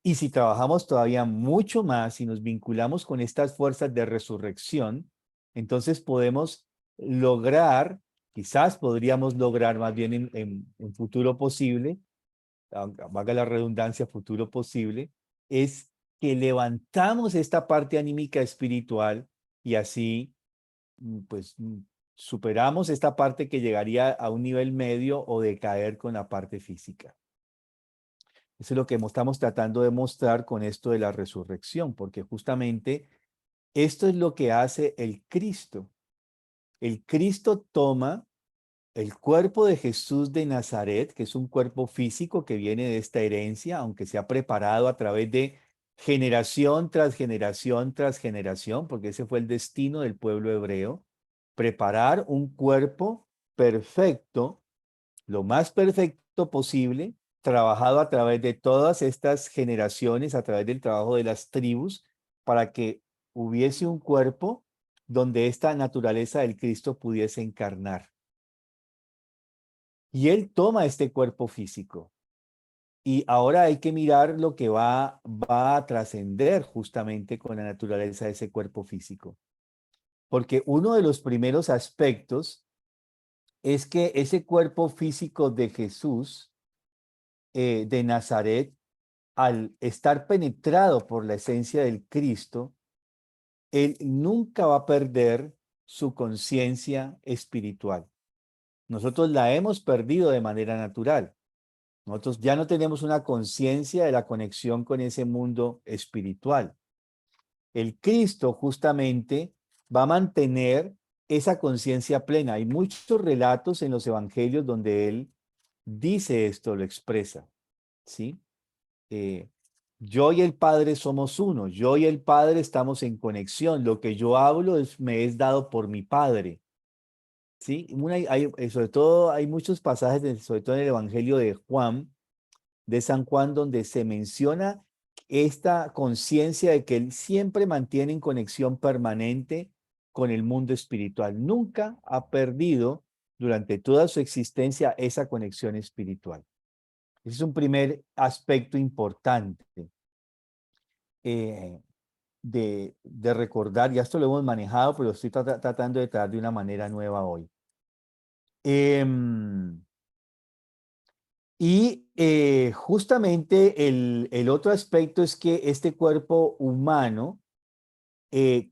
[SPEAKER 7] Y si trabajamos todavía mucho más y nos vinculamos con estas fuerzas de resurrección, entonces podemos lograr, quizás podríamos lograr más bien en un futuro posible, valga la redundancia, futuro posible, es que levantamos esta parte anímica espiritual y así, pues, superamos esta parte que llegaría a un nivel medio o decaer con la parte física. Eso es lo que estamos tratando de mostrar con esto de la resurrección, porque justamente esto es lo que hace el Cristo. El Cristo toma el cuerpo de Jesús de Nazaret, que es un cuerpo físico que viene de esta herencia, aunque se ha preparado a través de generación tras generación tras generación, porque ese fue el destino del pueblo hebreo, preparar un cuerpo perfecto, lo más perfecto posible, trabajado a través de todas estas generaciones, a través del trabajo de las tribus, para que hubiese un cuerpo donde esta naturaleza del Cristo pudiese encarnar. Y Él toma este cuerpo físico. Y ahora hay que mirar lo que va a trascender justamente con la naturaleza de ese cuerpo físico. Porque uno de los primeros aspectos es que ese cuerpo físico de Jesús, de Nazaret, al estar penetrado por la esencia del Cristo, Él nunca va a perder su conciencia espiritual. Nosotros la hemos perdido de manera natural. Nosotros ya no tenemos una conciencia de la conexión con ese mundo espiritual. El Cristo justamente va a mantener esa conciencia plena. Hay muchos relatos en los evangelios donde Él dice esto, lo expresa, ¿sí? Yo y el Padre somos uno. Yo y el Padre estamos en conexión. Lo que yo hablo me es dado por mi Padre. ¿Sí? Sobre todo hay muchos pasajes, sobre todo en el Evangelio de San Juan, donde se menciona esta conciencia de que él siempre mantiene en conexión permanente con el mundo espiritual. Nunca ha perdido durante toda su existencia esa conexión espiritual. Ese es un primer aspecto importante de recordar. Ya esto lo hemos manejado, pero estoy tratando de tratar de una manera nueva hoy. Justamente el otro aspecto es que este cuerpo humano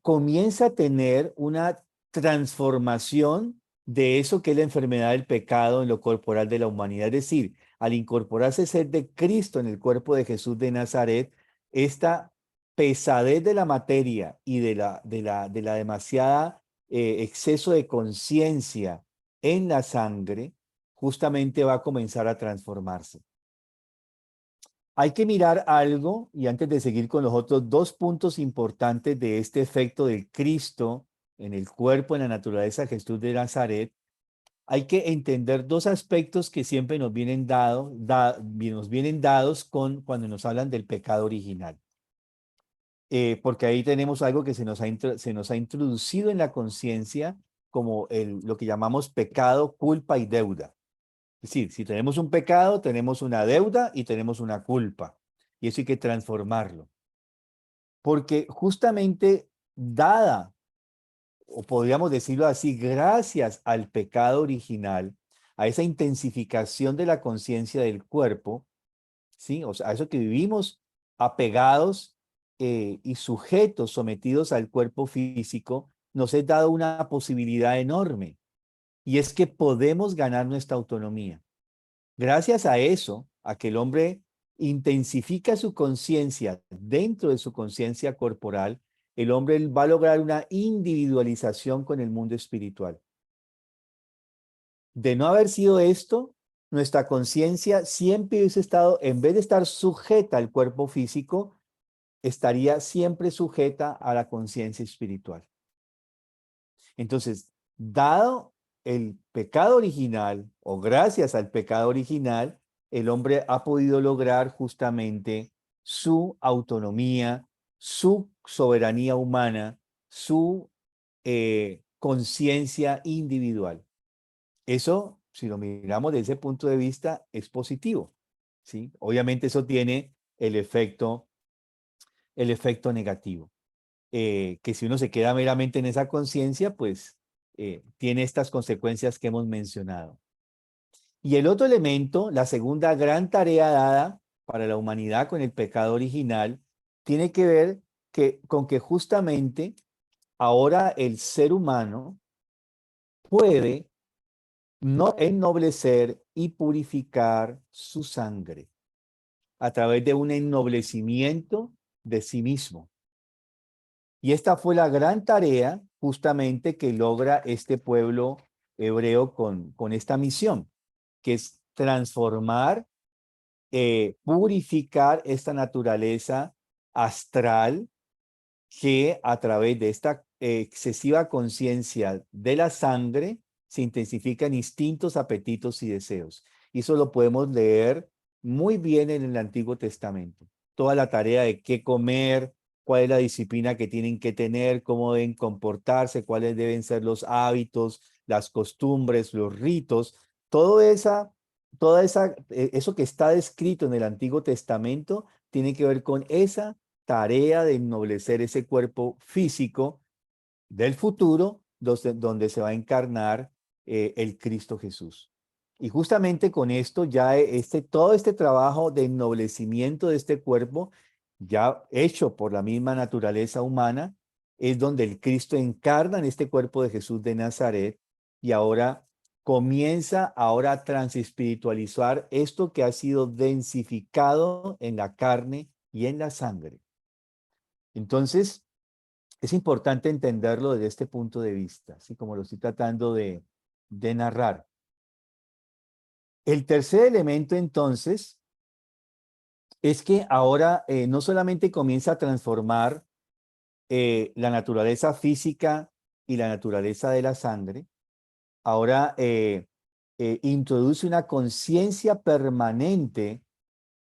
[SPEAKER 7] comienza a tener una transformación de eso que es la enfermedad del pecado en lo corporal de la humanidad. Es decir, al incorporarse el ser de Cristo en el cuerpo de Jesús de Nazaret, esta pesadez de la materia y de la demasiada exceso de conciencia en la sangre, justamente va a comenzar a transformarse. Hay que mirar algo, y antes de seguir con los otros dos puntos importantes de este efecto del Cristo en el cuerpo, en la naturaleza de Jesús de Nazaret, hay que entender dos aspectos que siempre nos vienen dados cuando nos hablan del pecado original. Porque ahí tenemos algo que se nos ha introducido en la conciencia como lo que llamamos pecado, culpa y deuda. Es decir, si tenemos un pecado, tenemos una deuda y tenemos una culpa. Y eso hay que transformarlo. Porque justamente dada, o podríamos decirlo así, gracias al pecado original, a esa intensificación de la conciencia del cuerpo, ¿sí? O sea, a eso que vivimos apegados y sujetos, sometidos al cuerpo físico, nos es dado una posibilidad enorme. Y es que podemos ganar nuestra autonomía. Gracias a eso, a que el hombre intensifica su conciencia dentro de su conciencia corporal, el hombre va a lograr una individualización con el mundo espiritual. De no haber sido esto, nuestra conciencia siempre hubiese estado, en vez de estar sujeta al cuerpo físico, estaría siempre sujeta a la conciencia espiritual. Entonces, dado el pecado original, o gracias al pecado original, el hombre ha podido lograr justamente su autonomía, su soberanía humana, su conciencia individual. Eso, si lo miramos desde ese punto de vista, es positivo, ¿sí? Obviamente eso tiene el efecto negativo. Que si uno se queda meramente en esa conciencia, pues tiene estas consecuencias que hemos mencionado. Y el otro elemento, la segunda gran tarea dada para la humanidad con el pecado original, tiene que ver con que justamente ahora el ser humano puede no ennoblecer y purificar su sangre a través de un ennoblecimiento de sí mismo. Y esta fue la gran tarea justamente que logra este pueblo hebreo con esta misión, que es transformar, purificar esta naturaleza astral que a través de esta excesiva conciencia de la sangre se intensifican instintos, apetitos y deseos. Y eso lo podemos leer muy bien en el Antiguo Testamento. Toda la tarea de qué comer, cuál es la disciplina que tienen que tener, cómo deben comportarse, cuáles deben ser los hábitos, las costumbres, los ritos, eso que está descrito en el Antiguo Testamento tiene que ver con esa tarea de ennoblecer ese cuerpo físico del futuro donde se va a encarnar el Cristo Jesús. Y justamente con esto ya todo este trabajo de ennoblecimiento de este cuerpo, ya hecho por la misma naturaleza humana, es donde el Cristo encarna en este cuerpo de Jesús de Nazaret y ahora comienza a transespiritualizar esto que ha sido densificado en la carne y en la sangre. Entonces, es importante entenderlo desde este punto de vista, así como lo estoy tratando de narrar. El tercer elemento, entonces, es que ahora no solamente comienza a transformar la naturaleza física y la naturaleza de la sangre, ahora introduce una conciencia permanente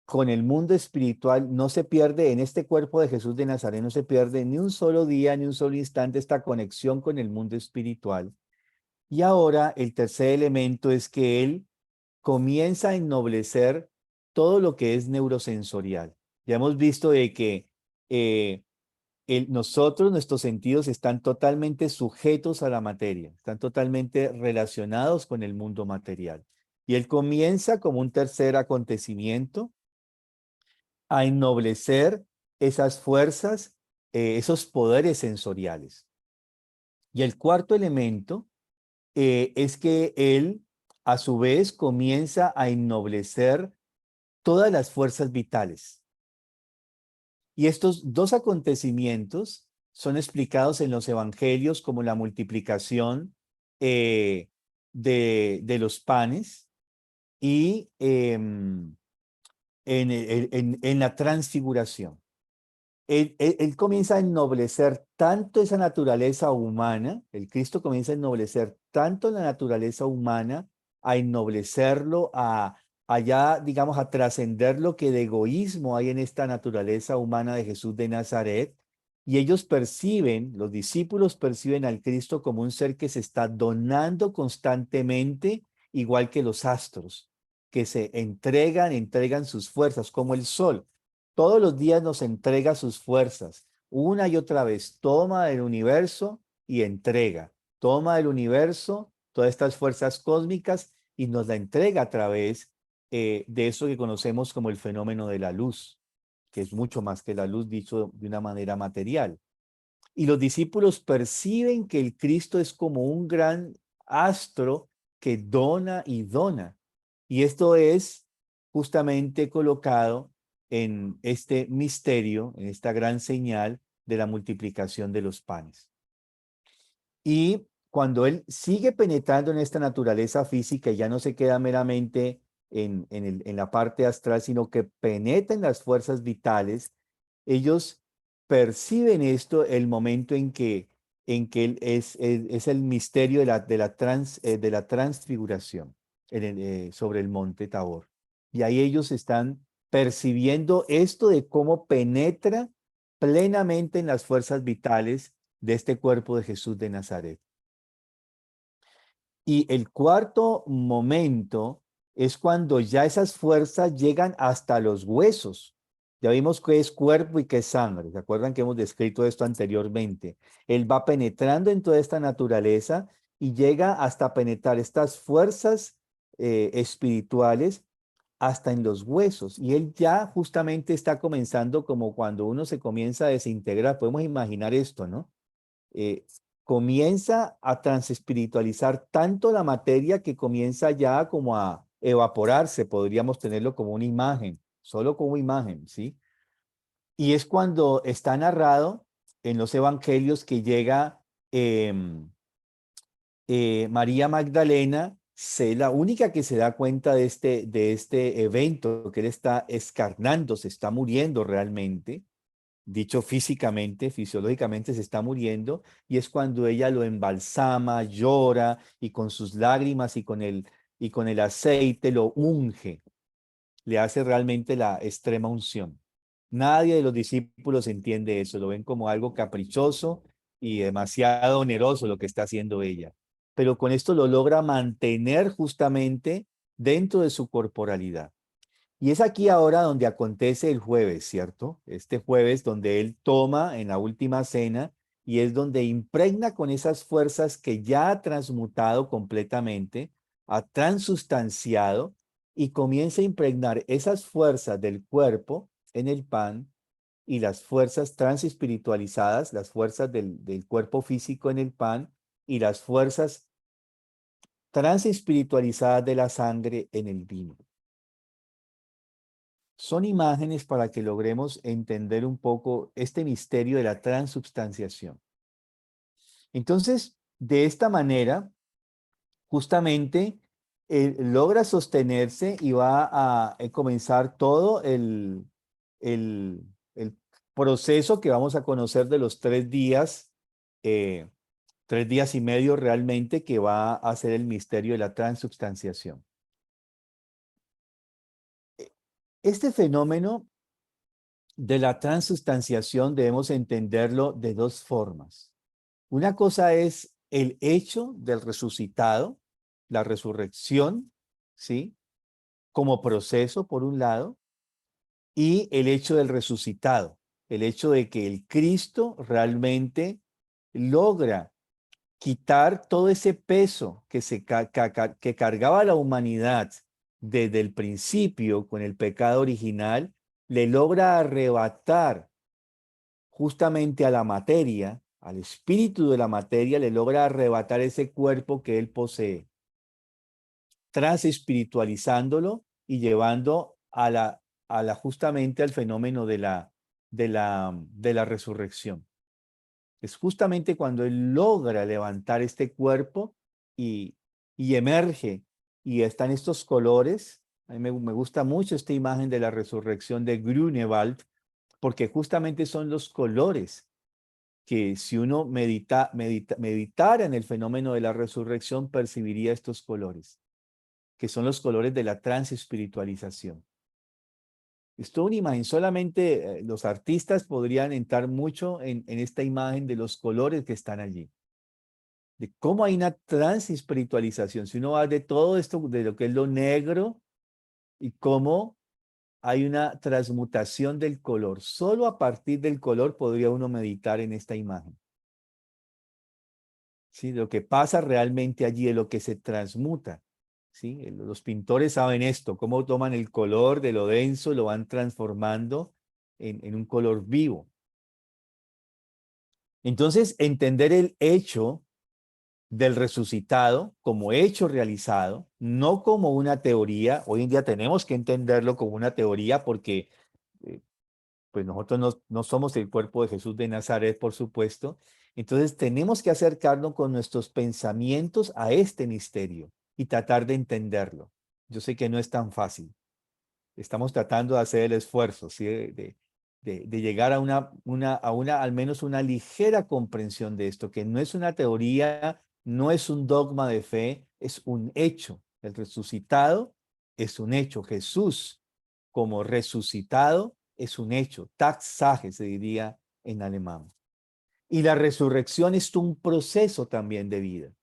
[SPEAKER 7] con el mundo espiritual. No se pierde en este cuerpo de Jesús de Nazaret, no se pierde ni un solo día, ni un solo instante esta conexión con el mundo espiritual. Y ahora el tercer elemento es que él comienza a ennoblecer todo lo que es neurosensorial. Ya hemos visto de que nuestros sentidos están totalmente sujetos a la materia, están totalmente relacionados con el mundo material. Y él comienza como un tercer acontecimiento a ennoblecer esas fuerzas, esos poderes sensoriales. Y el cuarto elemento es que él, a su vez, comienza a ennoblecer todas las fuerzas vitales. Y estos dos acontecimientos son explicados en los evangelios como la multiplicación de los panes y en la transfiguración. él comienza a ennoblecer tanto esa naturaleza humana, el Cristo comienza a ennoblecer tanto la naturaleza humana, a ennoblecerlo, a ya, digamos, a trascender lo que de egoísmo hay en esta naturaleza humana de Jesús de Nazaret. Y ellos perciben, los discípulos perciben al Cristo como un ser que se está donando constantemente, igual que los astros, que se entregan sus fuerzas, como el sol. Todos los días nos entrega sus fuerzas, una y otra vez. Toma del universo y entrega. Toma del universo todas estas fuerzas cósmicas y nos la entrega a través de eso que conocemos como el fenómeno de la luz, que es mucho más que la luz, dicho de una manera material. Y los discípulos perciben que el Cristo es como un gran astro que dona y dona. Y esto es justamente colocado en este misterio, en esta gran señal de la multiplicación de los panes. Y cuando él sigue penetrando en esta naturaleza física y ya no se queda meramente en la parte astral, sino que penetra en las fuerzas vitales, ellos perciben esto el momento en que él es el misterio de la transfiguración sobre el monte Tabor. Y ahí ellos están percibiendo esto de cómo penetra plenamente en las fuerzas vitales de este cuerpo de Jesús de Nazaret. Y el cuarto momento es cuando ya esas fuerzas llegan hasta los huesos. Ya vimos qué es cuerpo y qué es sangre. ¿Se acuerdan que hemos descrito esto anteriormente? Él va penetrando en toda esta naturaleza y llega hasta penetrar estas fuerzas espirituales hasta en los huesos. Y él ya justamente está comenzando como cuando uno se comienza a desintegrar. Podemos imaginar esto, ¿no? Comienza a transespiritualizar tanto la materia que comienza ya como a evaporarse, podríamos tenerlo como una imagen, solo como imagen, ¿sí? Y es cuando está narrado en los evangelios que llega María Magdalena, la única que se da cuenta de este evento, que él está escarnando, se está muriendo realmente, dicho físicamente, fisiológicamente se está muriendo, y es cuando ella lo embalsama, llora, y con sus lágrimas y con el aceite lo unge, le hace realmente la extrema unción. Nadie de los discípulos entiende eso, lo ven como algo caprichoso y demasiado oneroso lo que está haciendo ella. Pero con esto lo logra mantener justamente dentro de su corporalidad. Y es aquí ahora donde acontece el jueves, ¿cierto? Este jueves donde él toma en la última cena y es donde impregna con esas fuerzas que ya ha transmutado completamente, ha transustanciado y comienza a impregnar esas fuerzas del cuerpo en el pan y las fuerzas transespiritualizadas, las fuerzas del cuerpo físico en el pan y las fuerzas transespiritualizadas de la sangre en el vino. Son imágenes para que logremos entender un poco este misterio de la transubstanciación. Entonces, de esta manera, justamente, logra sostenerse y va a comenzar todo el proceso que vamos a conocer de los 3 días, 3 días y medio realmente, que va a ser el misterio de la transubstanciación. Este fenómeno de la transustanciación debemos entenderlo de dos formas. Una cosa es el hecho del resucitado, la resurrección, ¿sí? Como proceso, por un lado, y el hecho del resucitado, el hecho de que el Cristo realmente logra quitar todo ese peso que cargaba la humanidad desde el principio con el pecado original, le logra arrebatar justamente a la materia, al espíritu de la materia, le logra arrebatar ese cuerpo que él posee, transespiritualizándolo y llevando a la justamente al fenómeno de la resurrección. Es justamente cuando él logra levantar este cuerpo y emerge y están estos colores. A mí me gusta mucho esta imagen de la resurrección de Grunewald, porque justamente son los colores que si uno meditara en el fenómeno de la resurrección, percibiría estos colores, que son los colores de la transespiritualización. Es toda una imagen, solamente los artistas podrían entrar mucho en esta imagen de los colores que están allí, de cómo hay una transespiritualización. Si uno va de todo esto, de lo que es lo negro, y cómo hay una transmutación del color. Solo a partir del color podría uno meditar en esta imagen. ¿Sí? Lo que pasa realmente allí es lo que se transmuta. ¿Sí? Los pintores saben esto, cómo toman el color de lo denso, lo van transformando en un color vivo. Entonces, entender el hecho del resucitado como hecho realizado, no como una teoría. Hoy en día tenemos que entenderlo como una teoría porque pues nosotros no somos el cuerpo de Jesús de Nazaret, por supuesto. Entonces tenemos que acercarnos con nuestros pensamientos a este misterio y tratar de entenderlo. Yo sé que no es tan fácil. Estamos tratando de hacer el esfuerzo, ¿sí? de llegar a al menos una ligera comprensión de esto, que no es una teoría, no es un dogma de fe, es un hecho. El resucitado es un hecho. Jesús, como resucitado, es un hecho. Tatsache se diría en alemán. Y la resurrección es un proceso también de vida.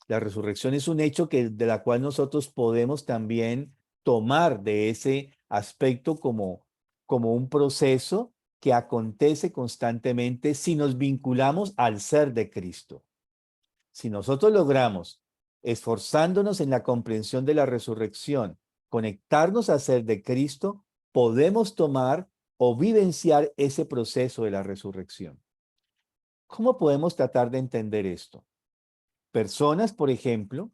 [SPEAKER 7] La resurrección es un hecho de la cual nosotros podemos también tomar de ese aspecto como un proceso que acontece constantemente si nos vinculamos al ser de Cristo. Si nosotros logramos, esforzándonos en la comprensión de la resurrección, conectarnos al ser de Cristo, podemos tomar o vivenciar ese proceso de la resurrección. ¿Cómo podemos tratar de entender esto? Personas, por ejemplo,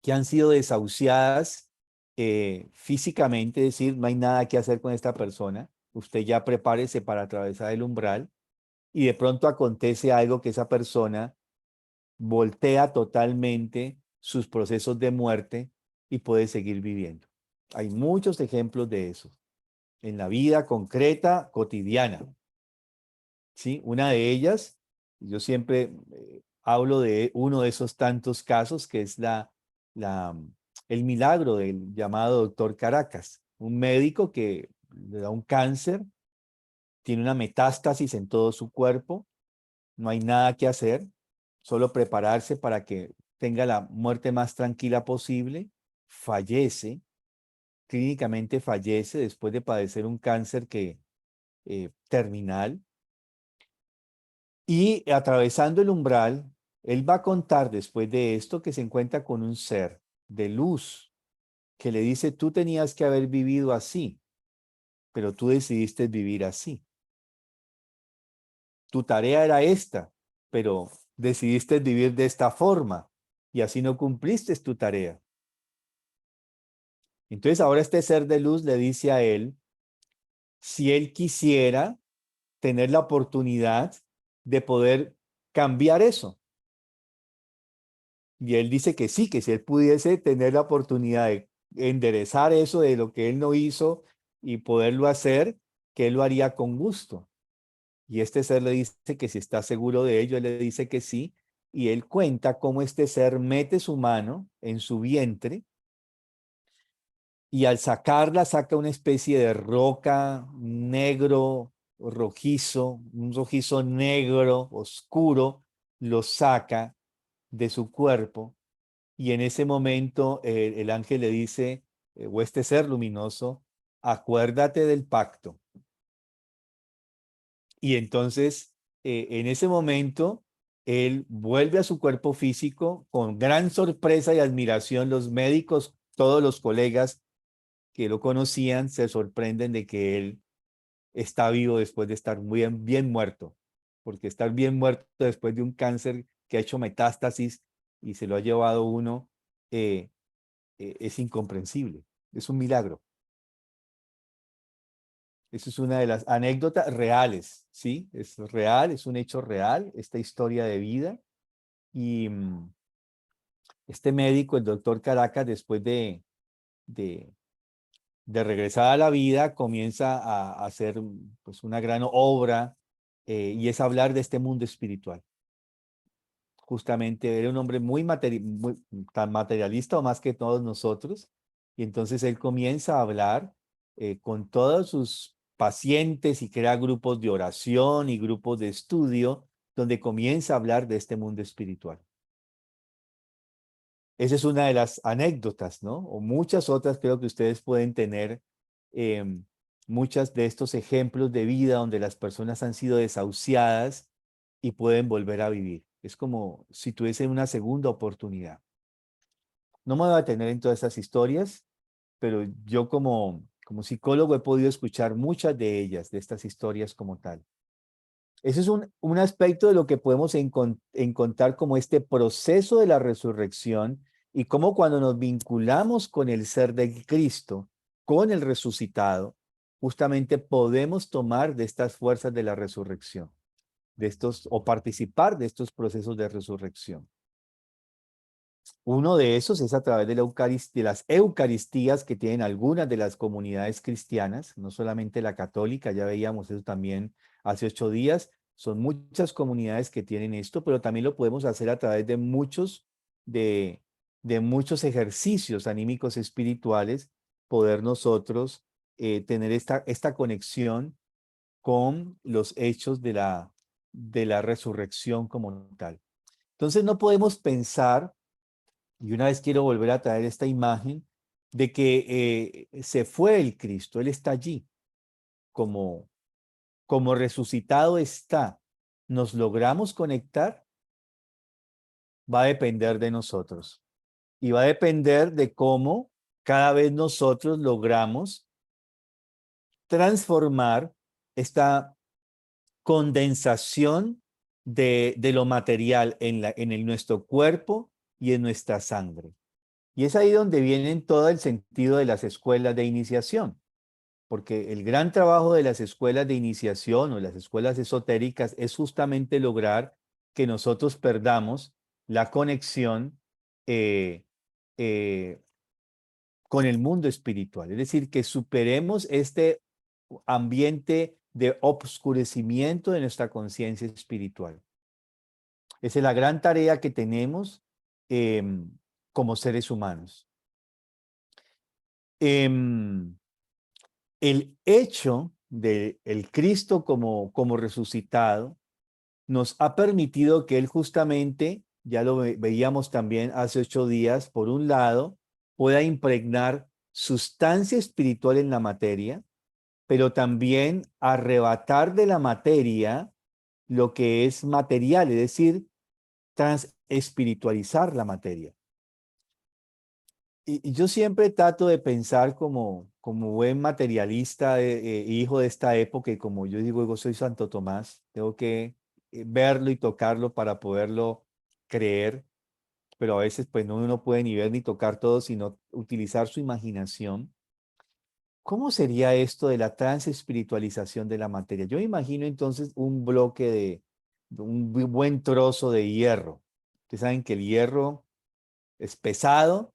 [SPEAKER 7] que han sido desahuciadas físicamente, es decir, no hay nada que hacer con esta persona, usted ya prepárese para atravesar el umbral y de pronto acontece algo que esa persona voltea totalmente sus procesos de muerte y puede seguir viviendo. Hay muchos ejemplos de eso en la vida concreta, cotidiana. ¿Sí? Una de ellas, yo siempre hablo de uno de esos tantos casos que es el milagro del llamado doctor Caracas, un médico que le da un cáncer, tiene una metástasis en todo su cuerpo, no hay nada que hacer, solo prepararse para que tenga la muerte más tranquila posible, fallece, clínicamente fallece después de padecer un cáncer terminal. Y atravesando el umbral, él va a contar después de esto que se encuentra con un ser de luz que le dice, tú tenías que haber vivido así, pero tú decidiste vivir así. Tu tarea era esta, pero decidiste vivir de esta forma y así no cumpliste tu tarea. Entonces ahora este ser de luz le dice a él, si él quisiera tener la oportunidad de poder cambiar eso. Y él dice que sí, que si él pudiese tener la oportunidad de enderezar eso de lo que él no hizo y poderlo hacer, que él lo haría con gusto. Y este ser le dice que si está seguro de ello, él le dice que sí. Y él cuenta cómo este ser mete su mano en su vientre y al sacarla saca una especie de roca negro, rojizo, un rojizo negro, oscuro, lo saca de su cuerpo. Y en ese momento el ángel le dice, o este ser luminoso, acuérdate del pacto. Y entonces, en ese momento, él vuelve a su cuerpo físico con gran sorpresa y admiración. Los médicos, todos los colegas que lo conocían, se sorprenden de que él está vivo después de estar muy bien muerto. Porque estar bien muerto después de un cáncer que ha hecho metástasis y se lo ha llevado uno, es incomprensible, es un milagro. Esa es una de las anécdotas reales, ¿sí? Es real, es un hecho real, esta historia de vida. Y este médico, el doctor Caracas, después de de regresar a la vida, comienza a hacer pues, una gran obra y es hablar de este mundo espiritual. Justamente era un hombre tan materialista o más que todos nosotros, y entonces él comienza a hablar con todos sus pacientes y crea grupos de oración y grupos de estudio donde comienza a hablar de este mundo espiritual. Esa es una de las anécdotas, ¿no? O muchas otras creo que ustedes pueden tener, muchas de estos ejemplos de vida donde las personas han sido desahuciadas y pueden volver a vivir. Es como si tuviesen una segunda oportunidad. No me voy a detener en todas esas historias, pero yo como psicólogo he podido escuchar muchas de ellas, de estas historias como tal. Ese es un aspecto de lo que podemos encontrar como este proceso de la resurrección y cómo cuando nos vinculamos con el ser de Cristo, con el resucitado, justamente podemos tomar de estas fuerzas de la resurrección, o participar de estos procesos de resurrección. Uno de esos es a través de las Eucaristías que tienen algunas de las comunidades cristianas, no solamente la católica, ya veíamos eso también hace 8 días, son muchas comunidades que tienen esto, pero también lo podemos hacer a través de muchos ejercicios anímicos espirituales, poder nosotros tener esta conexión con los hechos de la resurrección como tal. Entonces no podemos pensar, y una vez quiero volver a traer esta imagen, de que se fue el Cristo, Él está allí, como resucitado está. ¿Nos logramos conectar? Va a depender de nosotros. Y va a depender de cómo cada vez nosotros logramos transformar esta condensación de lo material en nuestro cuerpo y en nuestra sangre. Y es ahí donde viene todo el sentido de las escuelas de iniciación, porque el gran trabajo de las escuelas de iniciación o las escuelas esotéricas es justamente lograr que nosotros perdamos la conexión con el mundo espiritual, es decir, que superemos este ambiente de obscurecimiento de nuestra conciencia espiritual. Esa es la gran tarea que tenemos como seres humanos. El hecho del Cristo como resucitado nos ha permitido que Él justamente, ya lo veíamos también hace 8 días, por un lado, pueda impregnar sustancia espiritual en la materia, pero también arrebatar de la materia lo que es material, es decir, transespiritualizar la materia. Y yo siempre trato de pensar como buen materialista, hijo de esta época, y como yo digo, yo soy Santo Tomás, tengo que verlo y tocarlo para poderlo creer, pero a veces pues uno no puede ni ver ni tocar todo, sino utilizar su imaginación. ¿Cómo sería esto de la transespiritualización de la materia? Yo imagino entonces un bloque de un buen trozo de hierro. Ustedes saben que el hierro es pesado,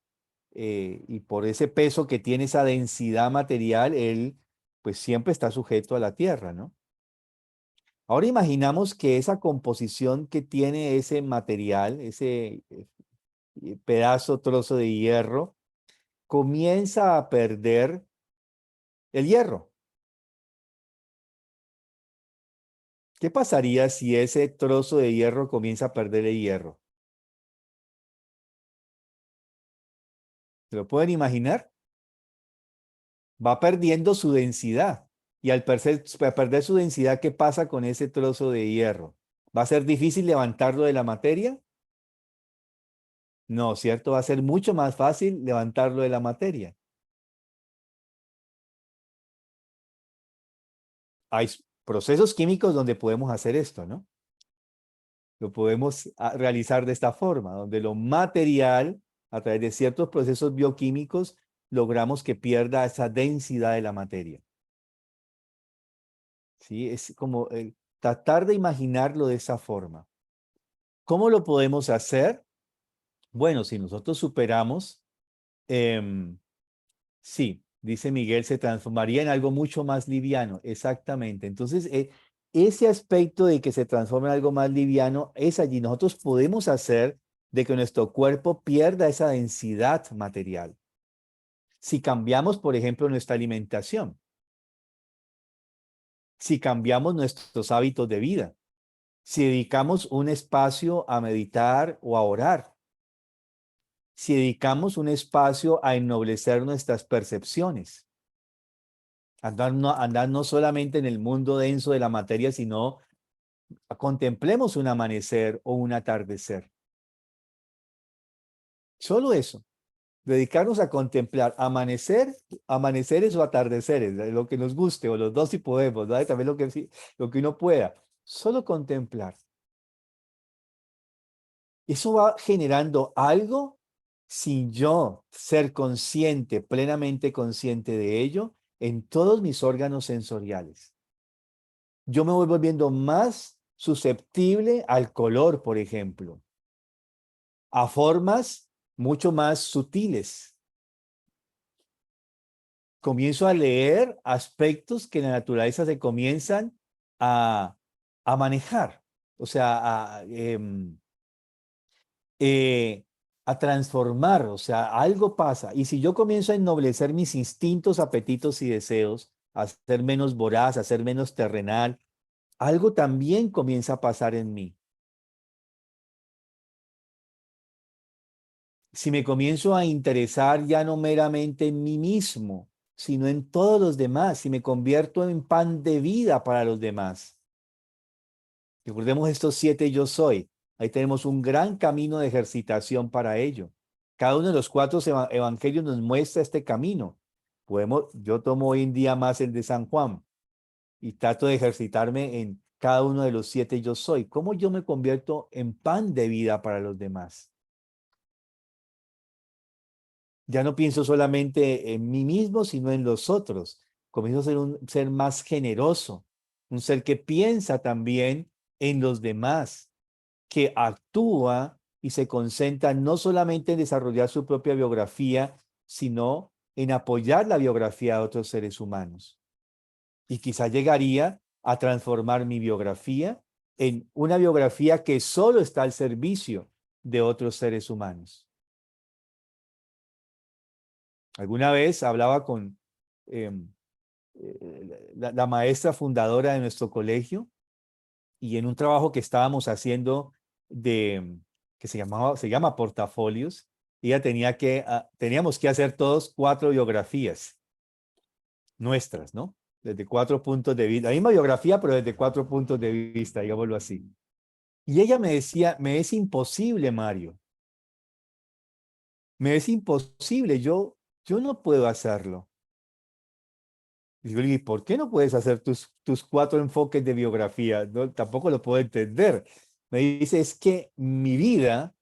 [SPEAKER 7] y por ese peso que tiene, esa densidad material, él pues siempre está sujeto a la tierra, ¿no? Ahora imaginamos que esa composición que tiene ese material, ese pedazo, trozo de hierro, comienza a perder el hierro. ¿Qué pasaría si ese trozo de hierro comienza a perder el hierro? ¿Se lo pueden imaginar? Va perdiendo su densidad. Y al perder su densidad, ¿qué pasa con ese trozo de hierro? ¿Va a ser difícil levantarlo de la materia? No, ¿cierto? Va a ser mucho más fácil levantarlo de la materia. Hay procesos químicos donde podemos hacer esto, ¿no? Lo podemos realizar de esta forma, donde lo material, a través de ciertos procesos bioquímicos, logramos que pierda esa densidad de la materia. ¿Sí? Es como tratar de imaginarlo de esa forma. ¿Cómo lo podemos hacer? Bueno, si nosotros superamos, sí, dice Miguel, se transformaría en algo mucho más liviano. Exactamente. Entonces, ese aspecto de que se transforme en algo más liviano es allí. Nosotros podemos hacer de que nuestro cuerpo pierda esa densidad material. Si cambiamos, por ejemplo, nuestra alimentación, si cambiamos nuestros hábitos de vida, si dedicamos un espacio a meditar o a orar, si dedicamos un espacio a ennoblecer nuestras percepciones, andar no solamente en el mundo denso de la materia, sino contemplemos un amanecer o un atardecer. Solo eso. Dedicarnos a contemplar amaneceres o atardeceres, lo que nos guste, o los dos si podemos, ¿no? También lo que uno pueda. Solo contemplar. Eso va generando algo sin yo ser consciente, plenamente consciente de ello, en todos mis órganos sensoriales. Yo me voy volviendo más susceptible al color, por ejemplo, a formas mucho más sutiles. Comienzo a leer aspectos que en la naturaleza se comienzan a manejar, o sea, a transformar, o sea, algo pasa. Y si yo comienzo a ennoblecer mis instintos, apetitos y deseos, a ser menos voraz, a ser menos terrenal, algo también comienza a pasar en mí. Si me comienzo a interesar ya no meramente en mí mismo, sino en todos los demás, si me convierto en pan de vida para los demás. Recordemos estos 7 yo soy. Ahí tenemos un gran camino de ejercitación para ello. Cada uno de los 4 evangelios nos muestra este camino. Yo tomo hoy en día más el de San Juan y trato de ejercitarme en cada uno de los 7 yo soy. ¿Cómo yo me convierto en pan de vida para los demás? Ya no pienso solamente en mí mismo, sino en los otros. Comienzo a ser un ser más generoso, un ser que piensa también en los demás, que actúa y se concentra no solamente en desarrollar su propia biografía, sino en apoyar la biografía de otros seres humanos. Y quizá llegaría a transformar mi biografía en una biografía que solo está al servicio de otros seres humanos. Alguna vez hablaba con la maestra fundadora de nuestro colegio y en un trabajo que estábamos haciendo que se llama portafolios, ella teníamos que hacer todos 4 biografías nuestras, ¿no? Desde 4 puntos de vista, la misma biografía, pero desde 4 puntos de vista, digámoslo así. Y ella me decía, me es imposible, Mario. Me es imposible, yo no puedo hacerlo. Y yo le dije, ¿por qué no puedes hacer tus 4 enfoques de biografía? No, tampoco lo puedo entender. Me dice, es que mi vida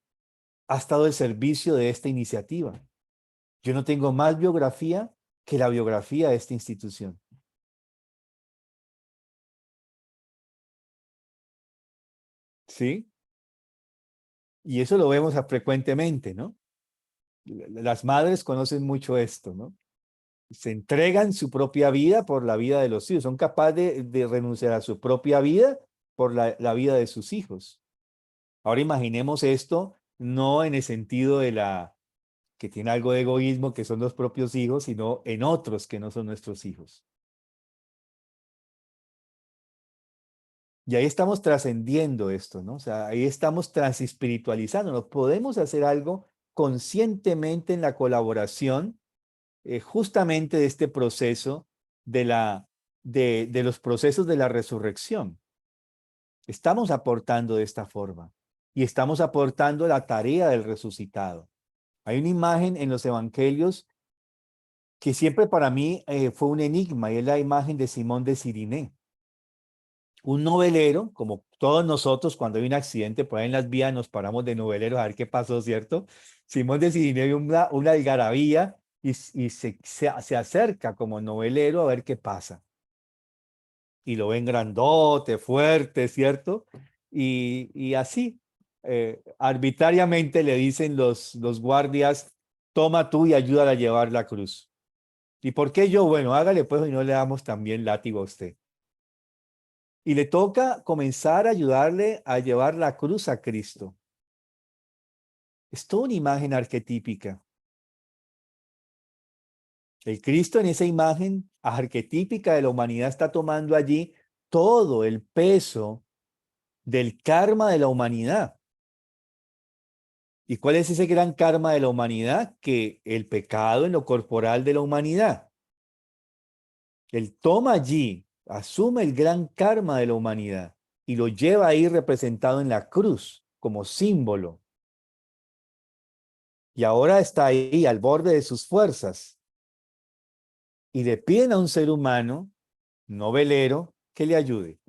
[SPEAKER 7] ha estado al servicio de esta iniciativa. Yo no tengo más biografía que la biografía de esta institución. ¿Sí? Y eso lo vemos frecuentemente, ¿no? Las madres conocen mucho esto, ¿no? Se entregan su propia vida por la vida de los hijos. Son capaces de renunciar a su propia vida por la vida de sus hijos. Ahora imaginemos esto no en el sentido de que tiene algo de egoísmo, que son los propios hijos, sino en otros que no son nuestros hijos. Y ahí estamos trascendiendo esto, ¿no? O sea, ahí estamos transespiritualizando. No podemos hacer algo conscientemente en la colaboración justamente de este proceso de los procesos de la resurrección. Estamos aportando de esta forma y estamos aportando la tarea del resucitado. Hay una imagen en los evangelios que siempre para mí fue un enigma y es la imagen de Simón de Siriné. Un novelero, como todos nosotros, cuando hay un accidente por ahí en las vías nos paramos de noveleros a ver qué pasó, ¿cierto? Simón de Siriné vio una algarabía y se acerca como novelero a ver qué pasa. Y lo ven grandote, fuerte, ¿cierto? Y así, arbitrariamente le dicen los guardias, toma tú y ayúdala a llevar la cruz. ¿Y por qué yo? Bueno, hágale pues y no le damos también látigo a usted. Y le toca comenzar a ayudarle a llevar la cruz a Cristo. Es toda una imagen arquetípica. El Cristo en esa imagen arquetípica de la humanidad está tomando allí todo el peso del karma de la humanidad. ¿Y cuál es ese gran karma de la humanidad? Que el pecado en lo corporal de la humanidad. Él toma allí, asume el gran karma de la humanidad y lo lleva ahí representado en la cruz como símbolo. Y ahora está ahí al borde de sus fuerzas. Y le piden a un ser humano, novelero, que le ayude.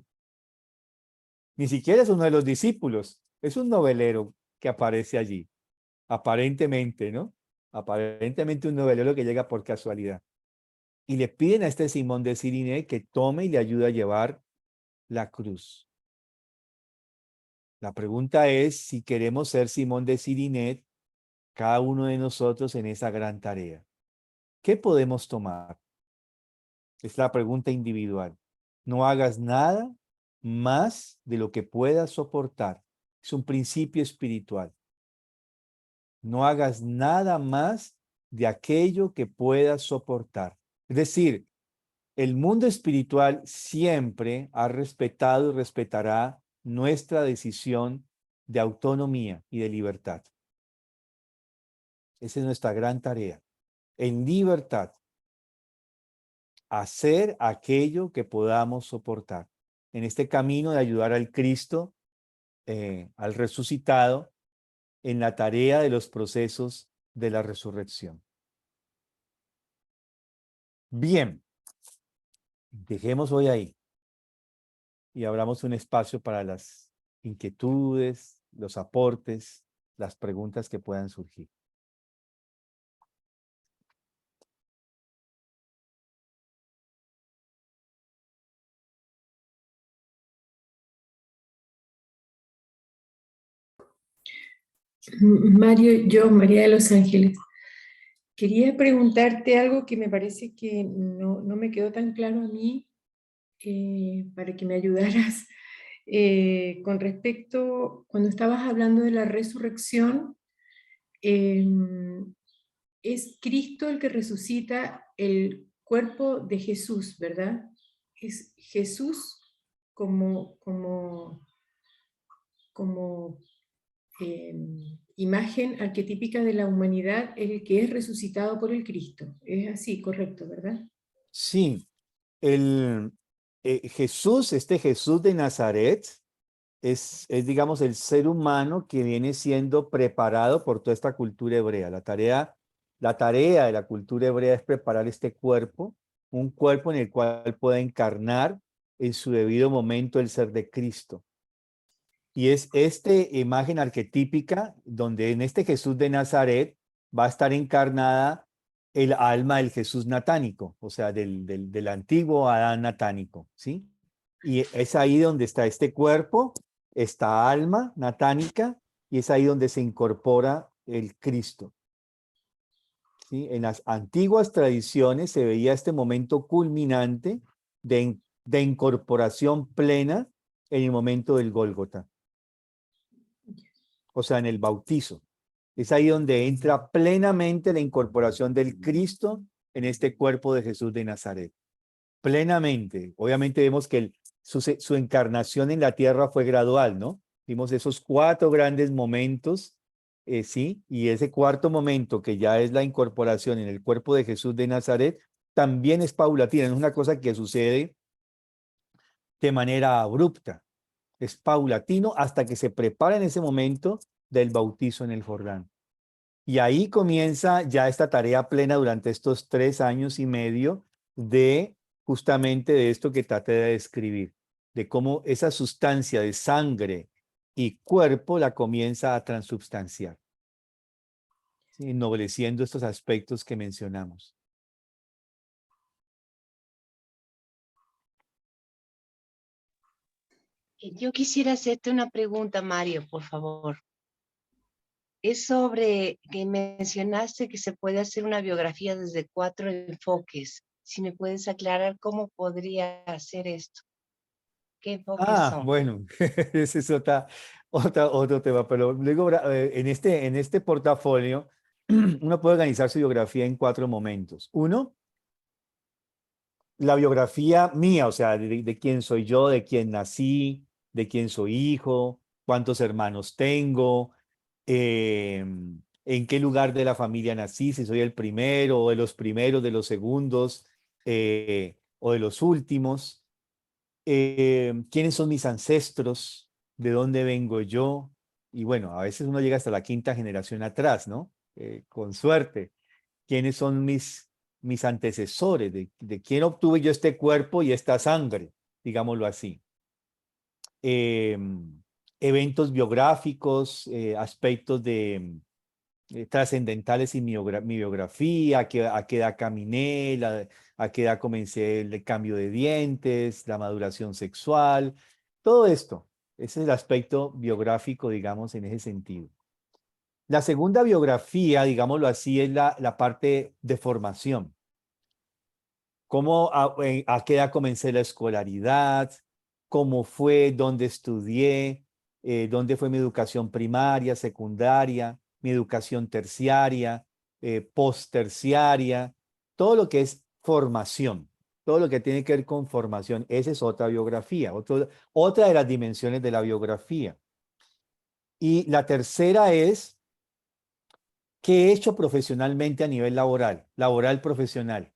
[SPEAKER 7] Ni siquiera es uno de los discípulos, es un novelero que aparece allí. Aparentemente, ¿no? Aparentemente un novelero que llega por casualidad. Y le piden a este Simón de Cirene que tome y le ayude a llevar la cruz. La pregunta es si queremos ser Simón de Cirene, cada uno de nosotros en esa gran tarea. ¿Qué podemos tomar? Es la pregunta individual. No hagas nada más de lo que puedas soportar. Es un principio espiritual. No hagas nada más de aquello que puedas soportar. Es decir, el mundo espiritual siempre ha respetado y respetará nuestra decisión de autonomía y de libertad. Esa es nuestra gran tarea. En libertad, hacer aquello que podamos soportar. En este camino de ayudar al Cristo, al resucitado, en la tarea de los procesos de la resurrección. Bien, dejemos hoy ahí y abramos un espacio para las inquietudes, los aportes, las preguntas que puedan surgir.
[SPEAKER 8] Mario, yo, María de los Ángeles, quería preguntarte algo que me parece que no me quedó tan claro a mí, para que me ayudaras. Con respecto, cuando estabas hablando de la resurrección, es Cristo el que resucita el cuerpo de Jesús, ¿verdad? Es Jesús como imagen arquetípica de la humanidad, el que es resucitado por el Cristo. Es así, correcto, ¿verdad?
[SPEAKER 7] Sí, Jesús, este Jesús de Nazaret, es, digamos, el ser humano que viene siendo preparado por toda esta cultura hebrea. La tarea de la cultura hebrea es preparar este cuerpo, un cuerpo en el cual pueda encarnar en su debido momento el ser de Cristo. Y es esta imagen arquetípica donde en este Jesús de Nazaret va a estar encarnada el alma del Jesús natánico, o sea, del antiguo Adán natánico, ¿sí? Y es ahí donde está este cuerpo, esta alma natánica, y es ahí donde se incorpora el Cristo. ¿Sí? En las antiguas tradiciones se veía este momento culminante de incorporación plena en el momento del Gólgota. O sea, en el bautizo. Es ahí donde entra plenamente la incorporación del Cristo en este cuerpo de Jesús de Nazaret. Plenamente. Obviamente vemos que su encarnación en la tierra fue gradual, ¿no? Vimos esos 4 grandes momentos, ¿sí? Y ese cuarto momento, que ya es la incorporación en el cuerpo de Jesús de Nazaret, también es paulatina, no es una cosa que sucede de manera abrupta. Es paulatino hasta que se prepara en ese momento del bautizo en el Jordán. Y ahí comienza ya esta tarea plena durante estos 3 años y medio de justamente de esto que traté de describir, de cómo esa sustancia de sangre y cuerpo la comienza a transubstanciar, ¿sí? Ennobleciendo estos aspectos que mencionamos.
[SPEAKER 4] Yo quisiera hacerte una pregunta, Mario, por favor. es sobre que mencionaste que se puede hacer una biografía desde 4 enfoques. Si me puedes aclarar cómo podría hacer esto. ¿Qué enfoques son?
[SPEAKER 7] Bueno, ese es otro tema, pero luego en este portafolio uno puede organizar su biografía en 4 momentos. Uno, la biografía mía, o sea, de quién soy yo, de quién nací, de quién soy hijo, cuántos hermanos tengo, en qué lugar de la familia nací, si soy el primero o de los primeros, de los segundos o de los últimos, quiénes son mis ancestros, de dónde vengo yo, y bueno, a veces uno llega hasta la 5ª generación atrás, ¿no? Con suerte. ¿Quiénes son mis antecesores? De quién obtuve yo este cuerpo y esta sangre, digámoslo así. Eventos biográficos, aspectos trascendentales en mi biografía, a qué edad caminé, a qué edad comencé el cambio de dientes, la maduración sexual, todo esto. Ese es el aspecto biográfico, digamos, en ese sentido. La segunda biografía, digámoslo así, es la parte de formación. ¿Cómo, a qué edad comencé la escolaridad? ¿Cómo fue? ¿Dónde estudié? ¿Dónde fue mi educación primaria, secundaria, mi educación terciaria, postterciaria? Todo lo que es formación, todo lo que tiene que ver con formación, esa es otra biografía, otra de las dimensiones de la biografía. Y la tercera es, ¿qué he hecho profesionalmente a nivel laboral profesional?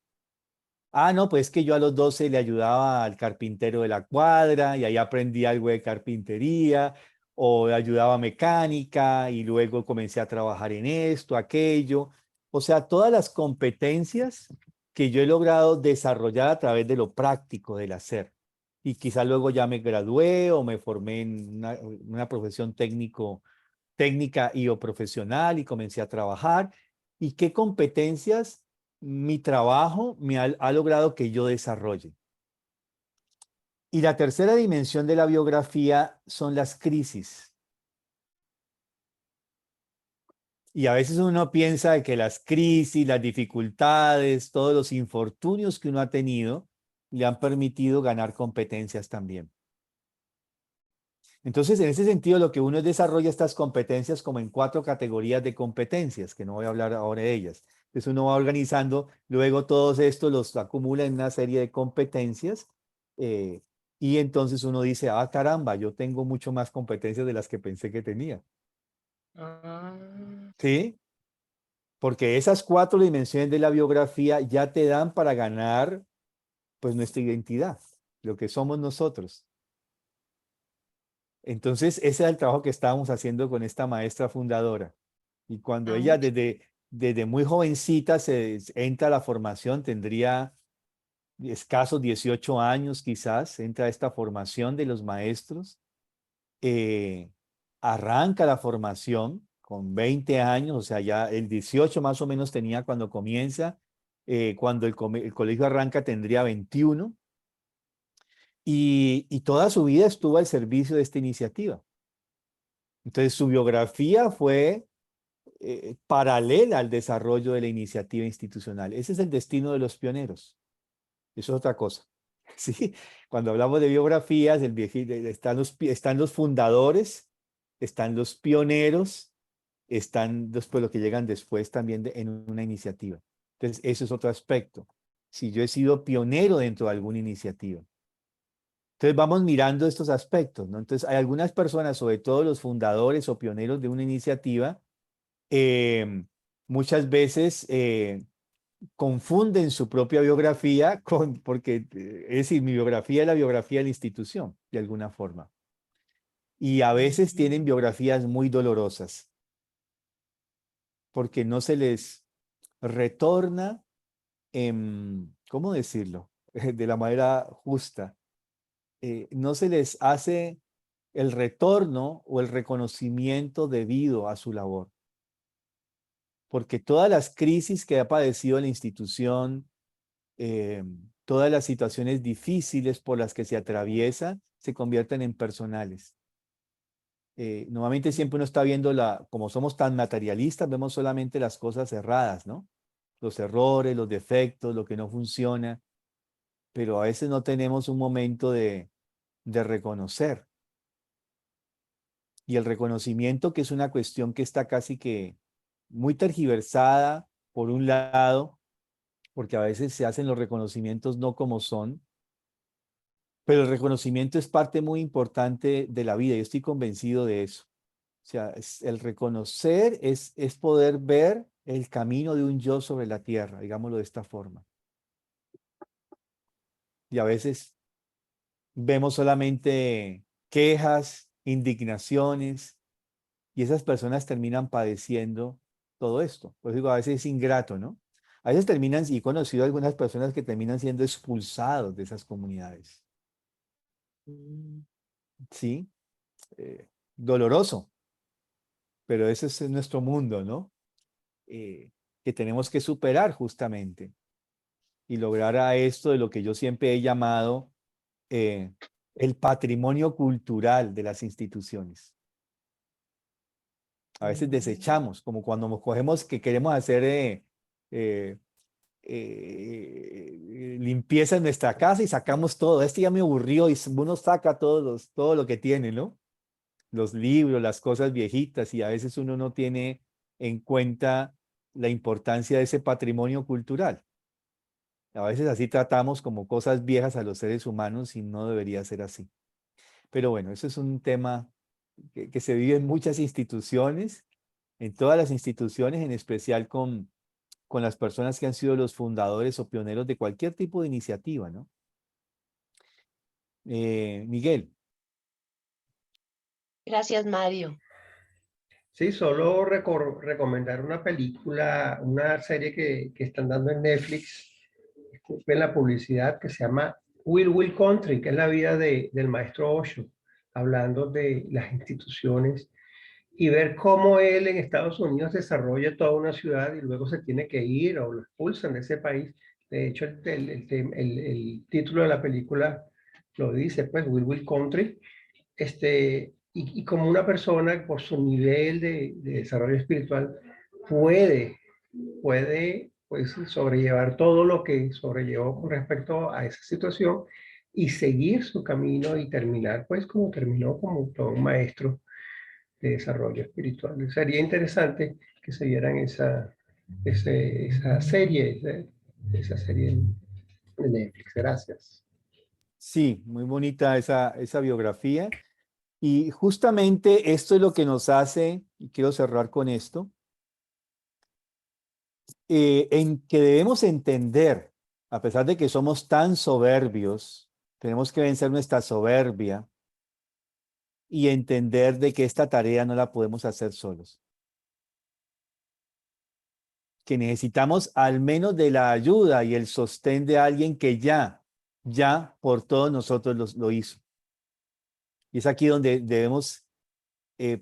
[SPEAKER 7] No, pues que yo a los 12 le ayudaba al carpintero de la cuadra y ahí aprendí algo de carpintería, o ayudaba a mecánica y luego comencé a trabajar en esto, aquello. O sea, todas las competencias que yo he logrado desarrollar a través de lo práctico, del hacer. Y quizá luego ya me gradué o me formé en una profesión técnica y o profesional y comencé a trabajar. ¿Y qué competencias mi trabajo ha logrado que yo desarrolle? Y la tercera dimensión de la biografía son las crisis. Y a veces uno piensa de que las crisis, las dificultades, todos los infortunios que uno ha tenido le han permitido ganar competencias también. Entonces, en ese sentido, lo que uno desarrolla estas competencias como en 4 categorías de competencias, que no voy a hablar ahora de ellas. Entonces, uno va organizando, luego todos estos los acumula en una serie de competencias y entonces uno dice, caramba, yo tengo mucho más competencias de las que pensé que tenía. ¿Sí? Porque esas 4 dimensiones de la biografía ya te dan para ganar, pues, nuestra identidad, lo que somos nosotros. Entonces, ese era el trabajo que estábamos haciendo con esta maestra fundadora. Y cuando ella desde muy jovencita se entra a la formación, tendría escasos 18 años quizás, entra a esta formación de los maestros, arranca la formación con 20 años, o sea, ya el 18 más o menos tenía cuando comienza, cuando el colegio arranca tendría 21, y toda su vida estuvo al servicio de esta iniciativa. Entonces, su biografía fue paralela al desarrollo de la iniciativa institucional. Ese es el destino de los pioneros. Eso es otra cosa. ¿Sí? Cuando hablamos de biografías, están los fundadores, están los pioneros, están después los que llegan después también en una iniciativa. Entonces, eso es otro aspecto. Si yo he sido pionero dentro de alguna iniciativa. Entonces vamos mirando estos aspectos, ¿no? Entonces hay algunas personas, sobre todo los fundadores o pioneros de una iniciativa, muchas veces confunden su propia biografía porque, es decir, mi biografía es la biografía de la institución, de alguna forma. Y a veces tienen biografías muy dolorosas, porque no se les retorna, ¿cómo decirlo? De la manera justa. No se les hace el retorno o el reconocimiento debido a su labor. Porque todas las crisis que ha padecido la institución, todas las situaciones difíciles por las que se atraviesa, se convierten en personales. Normalmente siempre uno está viendo, como somos tan materialistas, vemos solamente las cosas erradas, ¿no? Los errores, los defectos, lo que no funciona, pero a veces no tenemos un momento de reconocer. Y el reconocimiento, que es una cuestión que está casi que muy tergiversada, por un lado, porque a veces se hacen los reconocimientos no como son, pero el reconocimiento es parte muy importante de la vida. Yo estoy convencido de eso. O sea, el reconocer es poder ver el camino de un yo sobre la tierra, digámoslo de esta forma. Y a veces vemos solamente quejas, indignaciones, y esas personas terminan padeciendo todo esto. Pues digo, a veces es ingrato, ¿no? A veces terminan, y he conocido algunas personas que terminan siendo expulsados de esas comunidades. Sí, doloroso, pero ese es nuestro mundo, ¿no? Que tenemos que superar justamente y lograr a esto de lo que yo siempre he llamado el patrimonio cultural de las instituciones. A veces desechamos, como cuando nos cogemos que queremos hacer limpieza en nuestra casa y sacamos todo. Este ya me aburrió y uno saca todo lo que tiene, ¿no? Los libros, las cosas viejitas, y a veces uno no tiene en cuenta la importancia de ese patrimonio cultural. A veces así tratamos como cosas viejas a los seres humanos y no debería ser así. Pero bueno, eso es un tema que se vive en muchas instituciones, en todas las instituciones, en especial con las personas que han sido los fundadores o pioneros de cualquier tipo de iniciativa, ¿no? Miguel.
[SPEAKER 4] Gracias, Mario.
[SPEAKER 9] Sí, solo recomendar una película, una serie que están dando en Netflix, en la publicidad, que se llama Will Country, que es la vida del maestro Osho, hablando de las instituciones y ver cómo él en Estados Unidos desarrolla toda una ciudad y luego se tiene que ir o lo expulsan de ese país. De hecho, el título de la película lo dice, pues, Will Country. Y como una persona, por su nivel de desarrollo espiritual, puede pues, sobrellevar todo lo que sobrellevó con respecto a esa situación y seguir su camino y terminar, pues, como terminó, como todo un maestro de desarrollo espiritual. Sería interesante que se vieran esa serie de Netflix. Gracias.
[SPEAKER 7] Sí, muy bonita esa biografía. Y justamente esto es lo que nos hace, y quiero cerrar con esto, en que debemos entender, a pesar de que somos tan soberbios, tenemos que vencer nuestra soberbia y entender de que esta tarea no la podemos hacer solos. Que necesitamos al menos de la ayuda y el sostén de alguien que ya por todos nosotros lo hizo. Y es aquí donde debemos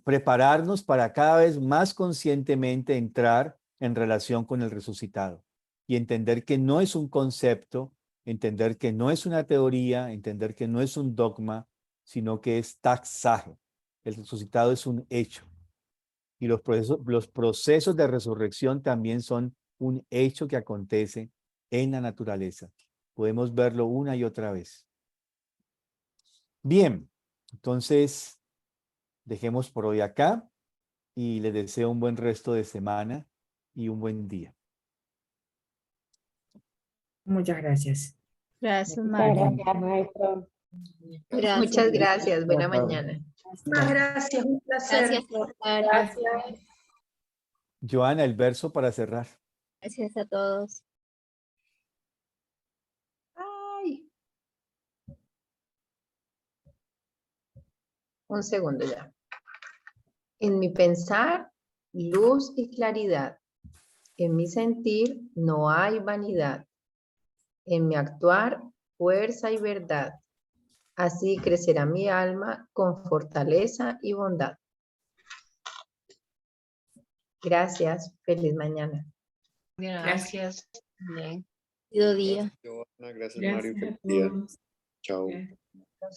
[SPEAKER 7] prepararnos para cada vez más conscientemente entrar en relación con el resucitado y entender que no es un concepto, entender que no es una teoría, entender que no es un dogma, sino que es taxaje. El resucitado es un hecho. Y los procesos de resurrección también son un hecho que acontece en la naturaleza. Podemos verlo una y otra vez. Bien, entonces dejemos por hoy acá y les deseo un buen resto de semana y un buen día.
[SPEAKER 8] Muchas gracias.
[SPEAKER 3] Gracias,
[SPEAKER 6] Muchas
[SPEAKER 3] Mario.
[SPEAKER 6] gracias, maestro.
[SPEAKER 3] Gracias.
[SPEAKER 1] Muchas gracias. Buena mañana.
[SPEAKER 5] Muchas gracias, un placer.
[SPEAKER 3] Gracias, Mario.
[SPEAKER 6] Gracias.
[SPEAKER 7] Joana, el verso para cerrar.
[SPEAKER 3] Gracias a todos.
[SPEAKER 1] Ay. Un segundo ya. En mi pensar, luz y claridad. En mi sentir, no hay vanidad. En mi actuar, fuerza y verdad. Así crecerá mi alma con fortaleza y bondad. Gracias. Feliz mañana.
[SPEAKER 4] Gracias. Bien.
[SPEAKER 3] Buen día.
[SPEAKER 10] Gracias, Joana. Gracias,
[SPEAKER 8] Gracias
[SPEAKER 10] Mario.
[SPEAKER 8] a
[SPEAKER 10] Feliz día.
[SPEAKER 8] todos.
[SPEAKER 10] Chao.
[SPEAKER 8] Gracias.